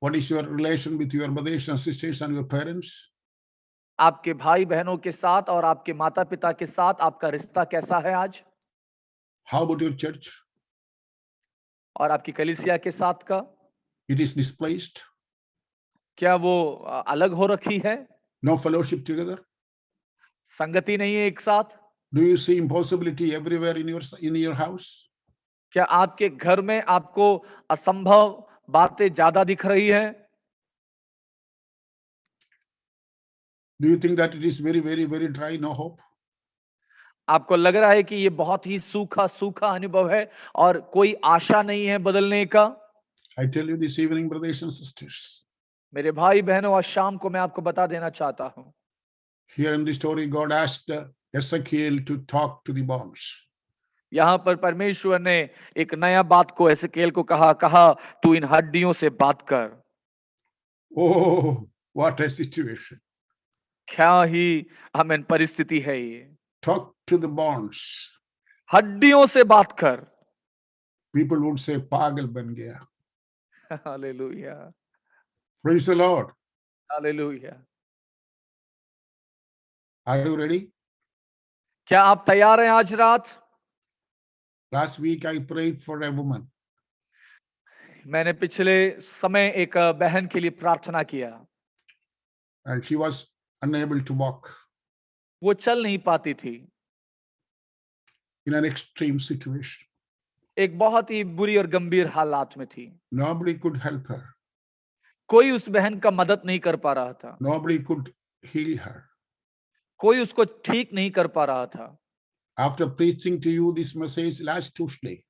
What is your relation with your brothers and sisters and your parents? आपके भाई बहनों के साथ और आपके माता पिता के साथ आपका रिश्ता कैसा है आज? How about your church? और आपकी कलीसिया के साथ का? It is displaced. क्या वो अलग हो रखी है? No fellowship together. संगति नहीं है एक साथ? Do you see impossibility everywhere in your house? क्या आपके घर में आपको असंभव बातें ज्यादा दिख रही है? Do you think that it is very, very, very dry, no hope? आपको लग रहा है कि ये बहुत ही सूखा सूखा अनुभव है और कोई आशा नहीं है बदलने का? I tell you this evening, brothers and sisters. मेरे भाई बहनों, आज शाम को मैं आपको बता देना चाहता हूं। Here in the story, God asked Ezekiel to talk to the bones. यहाँ पर परमेश्वर ने एक नया बात को एसेकियेल को कहा तू इन हड्डियों से बात कर। Oh, what a situation. क्या ही आमीन परिस्थिति है ये। Talk to the bones. हड्डियों से बात कर। people would say, Pagal ban gaya. Hallelujah. Praise the Lord. Hallelujah. Are you ready? क्या आप तैयार हैं आज रात? Last week I prayed for a woman. मैंने पिछले समय एक बहन के लिए प्रार्थना किया, And she was unable to walk वो चल नहीं पाती थी, in an extreme situation. एक बहुत ही बुरी और गंभीर हालात में थी. Nobody could help her. कोई उस बहन का मदद नहीं कर पा रहा था, Nobody could heal her. कोई उसको ठीक नहीं कर पा रहा था. After preaching to you this message last Tuesday,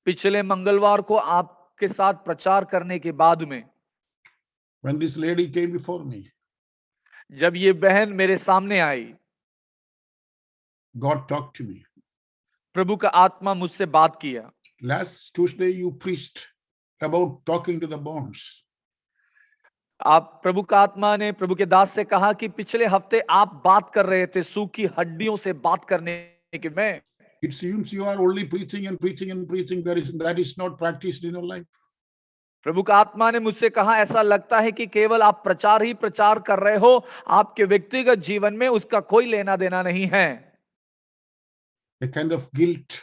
पिछले मंगलवार को आपके साथ प्रचार करने के बाद में when this lady came before me, जब ये बहन मेरे सामने आई, God talked to me. प्रभु का आत्मा मुझसे बात किया. Last Tuesday you preached about talking to the bones. आप प्रभु का आत्मा ने प्रभु के दास से कहा कि पिछले हफ्ते आप बात कर रहे थे सूखी हड्डियों से बात करने के. मैं It seems you are only preaching and preaching and preaching. That is not practiced in your life. प्रभु का आत्मा ने मुझसे कहा ऐसा लगता है कि केवल आप प्रचार ही प्रचार कर रहे हो, आपके व्यक्तिगत जीवन में उसका कोई लेना देना नहीं है. A kind of guilt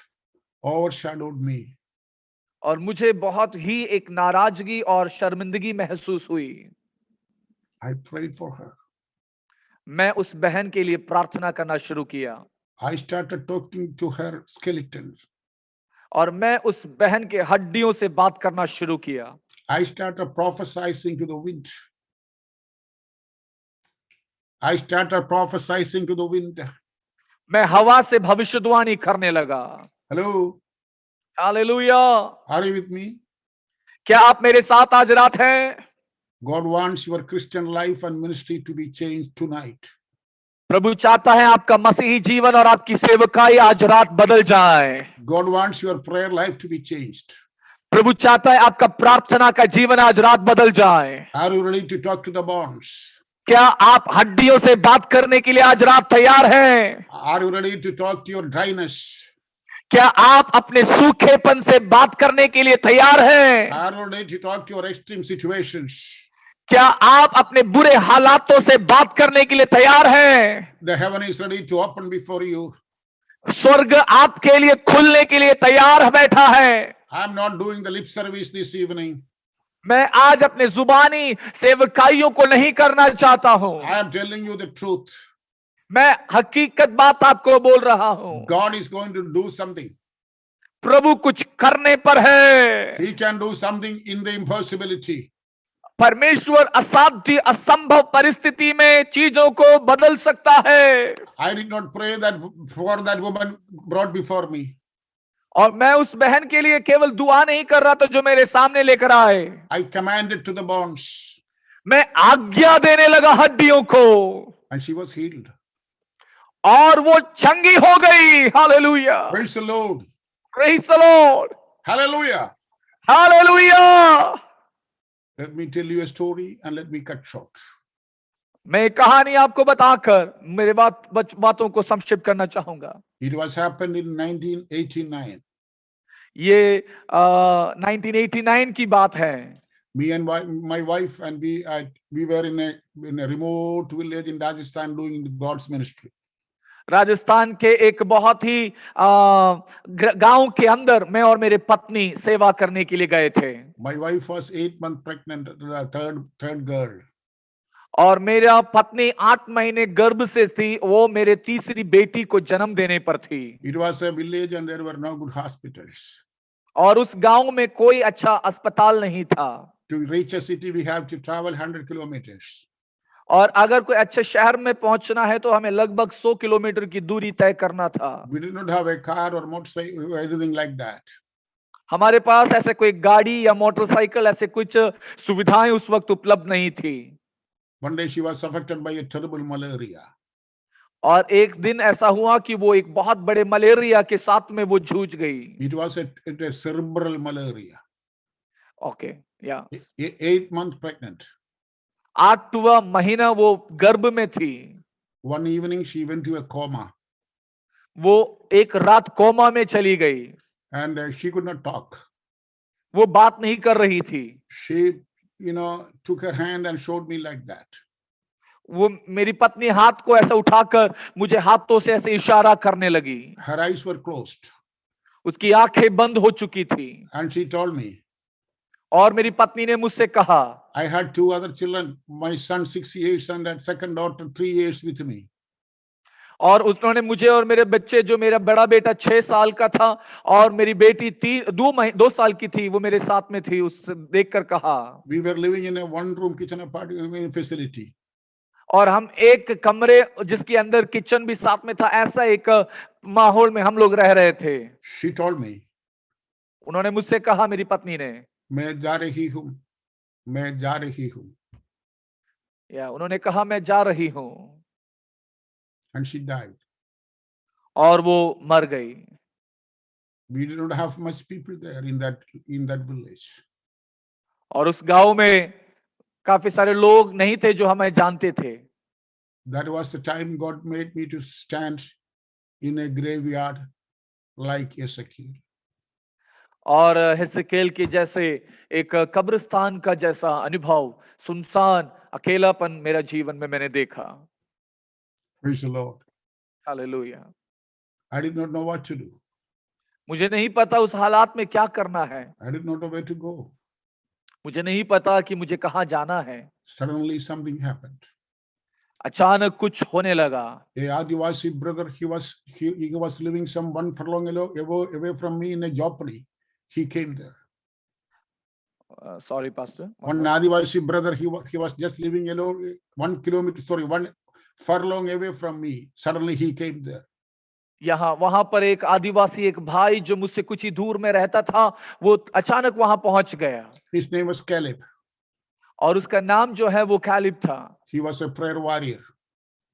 overshadowed me. और मुझे बहुत ही एक नाराजगी और शर्मिंदगी महसूस हुई. I prayed for her. मैं उस बहन के लिए प्रार्थना करना शुरू किया I started talking to her skeletons. और मैं उस बहन के हड्डियों से बात करना शुरू किया. I started prophesying to the wind. I started prophesying to the wind. मैं हवा से भविष्यवाणी करने लगा. Hello, hallelujah. are you with me? क्या आप मेरे साथ आज रात हैं? God wants your Christian life and ministry to be changed tonight. प्रभु चाहता है आपका मसीही जीवन और आपकी सेवकाई आज रात बदल जाए. God wants your prayer life to be changed. प्रभु चाहता है आपका प्रार्थना का जीवन आज रात बदल जाए. Are you ready to talk to the bones? क्या आप हड्डियों से बात करने के लिए आज रात तैयार हैं? Are you ready to talk to your dryness? क्या आप अपने सूखेपन से बात करने के लिए तैयार हैं? Are you ready to talk to your extreme situations? क्या आप अपने बुरे हालातों से बात करने के लिए तैयार हैं? The heaven is ready to open before you. स्वर्ग आपके लिए खुलने के लिए तैयार बैठा है. I'm not doing the lip service this evening. मैं आज अपने जुबानी सेवकाइयों को नहीं करना चाहता हूं. I am telling you the truth. मैं हकीकत बात आपको बोल रहा हूं. God is going to do something. प्रभु कुछ करने पर है. He can do something in the impossibility. परमेश्वर असाध्य असंभव परिस्थिति में चीजों को बदल सकता है. I did not pray that for that woman brought before me. और मैं उस बहन के लिए केवल दुआ नहीं कर रहा था जो मेरे सामने लेकर आए. I commanded to the bones. मैं आज्ञा देने लगा हड्डियों को, And she was healed. और वो चंगी हो गई. Hallelujah. Praise the Lord. Praise the Lord. Hallelujah. Hallelujah. Let me tell you a story and let me cut short. मैं कहानी आपको बताकर मेरे बातों को संक्षिप्त करना चाहूंगा. It was happened in 1989. ये 1989 की बात है. Me and my wife and we were in a remote village in Rajasthan doing God's ministry. Rajasthan के एक बहुत ही गांव के अंदर मैं और मेरे पत्नी सेवा करने के लिए गए थे. My wife was 8 months pregnant, the third girl. और मेरा पत्नी 8 महीने गर्भ से थी. वो मेरे तीसरी बेटी को जन्म देने पर थी. It was a village and there were no good hospitals. और उस गांव में कोई अच्छा अस्पताल नहीं था. To reach a city we have to travel 100 kilometers. और अगर कोई अच्छे शहर में पहुंचना है तो हमें लगभग 100 किलोमीटर की दूरी तय करना था. We did not have a car or motorcycle or anything like that. हमारे पास ऐसे कोई गाड़ी या मोटरसाइकिल ऐसे कुछ सुविधाएं उस वक्त उपलब्ध नहीं थी. One day she was affected by a terrible malaria. और एक दिन ऐसा हुआ कि वो एक बहुत बड़े मलेरिया के साथ में वो जूझ गई. It was a cerebral malaria. Okay, या 8 months pregnant. 8वां महीना वो गर्भ में थी. One evening she went to a coma. वो एक रात कोमा में चली गई. and she could not talk. वो बात नहीं कर रही थी। She, took her hand and showed me like that. वो मेरी पत्नी हाथ को ऐसा उठाकर मुझे हाथों से ऐसे इशारा करने लगी। Her eyes were closed, उसकी आंखें बंद हो चुकी थी and she told me, और मेरी पत्नी ने मुझसे कहा, I had 2 other children, my son 6 years and that second daughter 3 years with me. और उन्होंने मुझे और मेरे बच्चे, जो मेरा बड़ा बेटा 6 साल का था और मेरी बेटी 2 साल की थी, वो मेरे साथ में थी, उससे देखकर कहा, We were living in a 1-room kitchen apartment facility. और हम एक कमरे जिसके अंदर किचन भी साथ में था, ऐसा एक माहौल में हम लोग रह रहे थे। She told me, उन्होंने मुझसे कहा, मेरी पत्नी ने, मैं जा रही हूँ. या उन्होंने कहा, मैं जा रही हूं, And she died. और वो मर गई। We did not have much people there in that village. और उस गांव में काफी सारे लोग नहीं थे जो हमें जानते थे। That was the time God made me to stand in a graveyard like Ezekiel. और हिजकिय्याह के जैसे एक कब्रिस्तान का जैसा अनुभव, सुनसान अकेलापन मेरा जीवन में मैंने देखा। Praise the Lord. Hallelujah. I did not know what to do. मुझे नहीं पता उस हालात में क्या करना है। I did not know where to go. मुझे नहीं पता कि मुझे कहाँ जाना है। Suddenly something happened. अचानक कुछ होने लगा। A Adivasi brother, he was living some 1 furlong away from me in a Jopali. He came there. Sorry, Pastor. One Adivasi brother, he was just living 1 furlong away from me. Suddenly he came there. वहां पर एक आदिवासी, एक भाई जो मुझसे कुछ ही दूर में रहता था, वो अचानक वहां पहुंच गया। His name was Caleb. और उसका नाम जो है वो कैलिब था। He was a prayer warrior.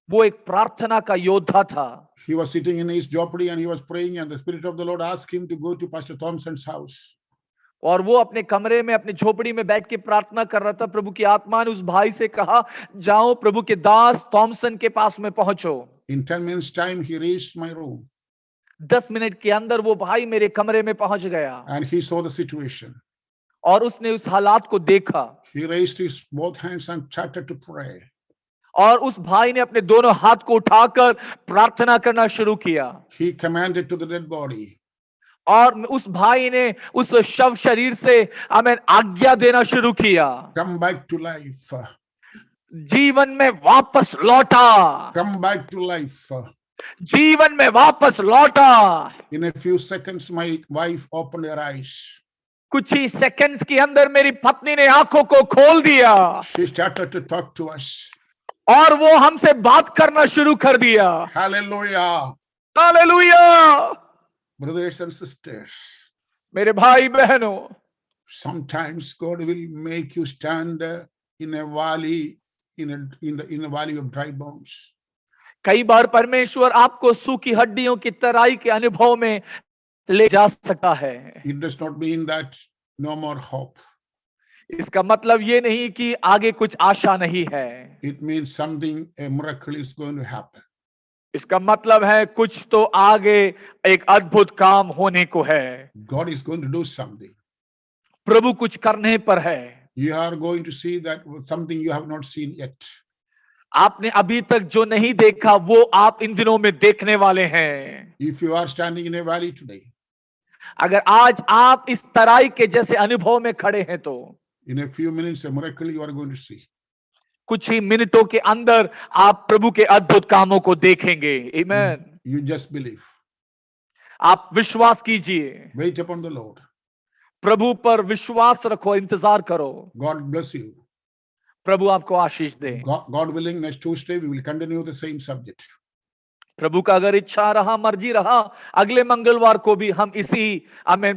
वो एक प्रार्थना का योद्धा था। He was sitting in his Jopali and he was praying, and the Spirit of the Lord asked him to go to Pastor Thompson's house. और वो अपने कमरे में, अपने झोपड़ी में बैठ के प्रार्थना कर रहा था। प्रभु की आत्मा ने उस भाई से कहा, जाओ प्रभु के दास थॉमसन के पास में पहुंचो। In 10 minutes time, he reached my room. 10 minute के अंदर वो भाई मेरे कमरे में पहुंच गया। And he saw the situation. और उसने उस हालात को देखा। He raised his both hands and started to pray. और उस भाई ने अपने दोनों हाथ को उठाकर प्रार्थना करना शुरू किया। He commanded to the dead body. और उस भाई ने उस शव शरीर से आमीन आज्ञा देना शुरू किया, Come back to life. जीवन में वापस लौटा। Come back to life. जीवन में वापस लौटा। In a few seconds, my wife opened her eyes. कुछ ही सेकंड्स के अंदर मेरी पत्नी ने आंखों को खोल दिया। She started to talk to us. और वो हमसे बात करना शुरू कर दिया। Hallelujah. Hallelujah. Brothers and sisters, मेरे भाई बहनों, sometimes God will make you stand in a valley, in a valley of dry bones. कई बार परमेश्वर आपको सूखी हड्डियों की तराई के अनुभव में ले जा सकता है। It does not mean that no more hope. इसका मतलब ये नहीं कि आगे कुछ आशा नहीं है। It means something, a miracle is going to happen. इसका मतलब है कुछ तो आगे एक अद्भुत काम होने को है। God is going to do something. प्रभु कुछ करने पर है। You are going to see that something you have not seen yet. आपने अभी तक जो नहीं देखा वो आप इन दिनों में देखने वाले हैं। If you are standing in a valley today, अगर आज आप इस तराई के जैसे अनुभव में खड़े हैं तो in a few minutes a miracle you are going to see. कुछ ही मिनटों के अंदर आप प्रभु के अद्भुत कामों को देखेंगे। आमीन। You just believe. आप विश्वास कीजिए। Wait upon the Lord. प्रभु पर विश्वास रखो, इंतजार करो। God bless you. प्रभु आपको आशीष दे। God willing, next Tuesday we will continue the same subject. प्रभु का अगर इच्छा रहा, मर्जी रहा, अगले मंगलवार को भी हम इसी आमीन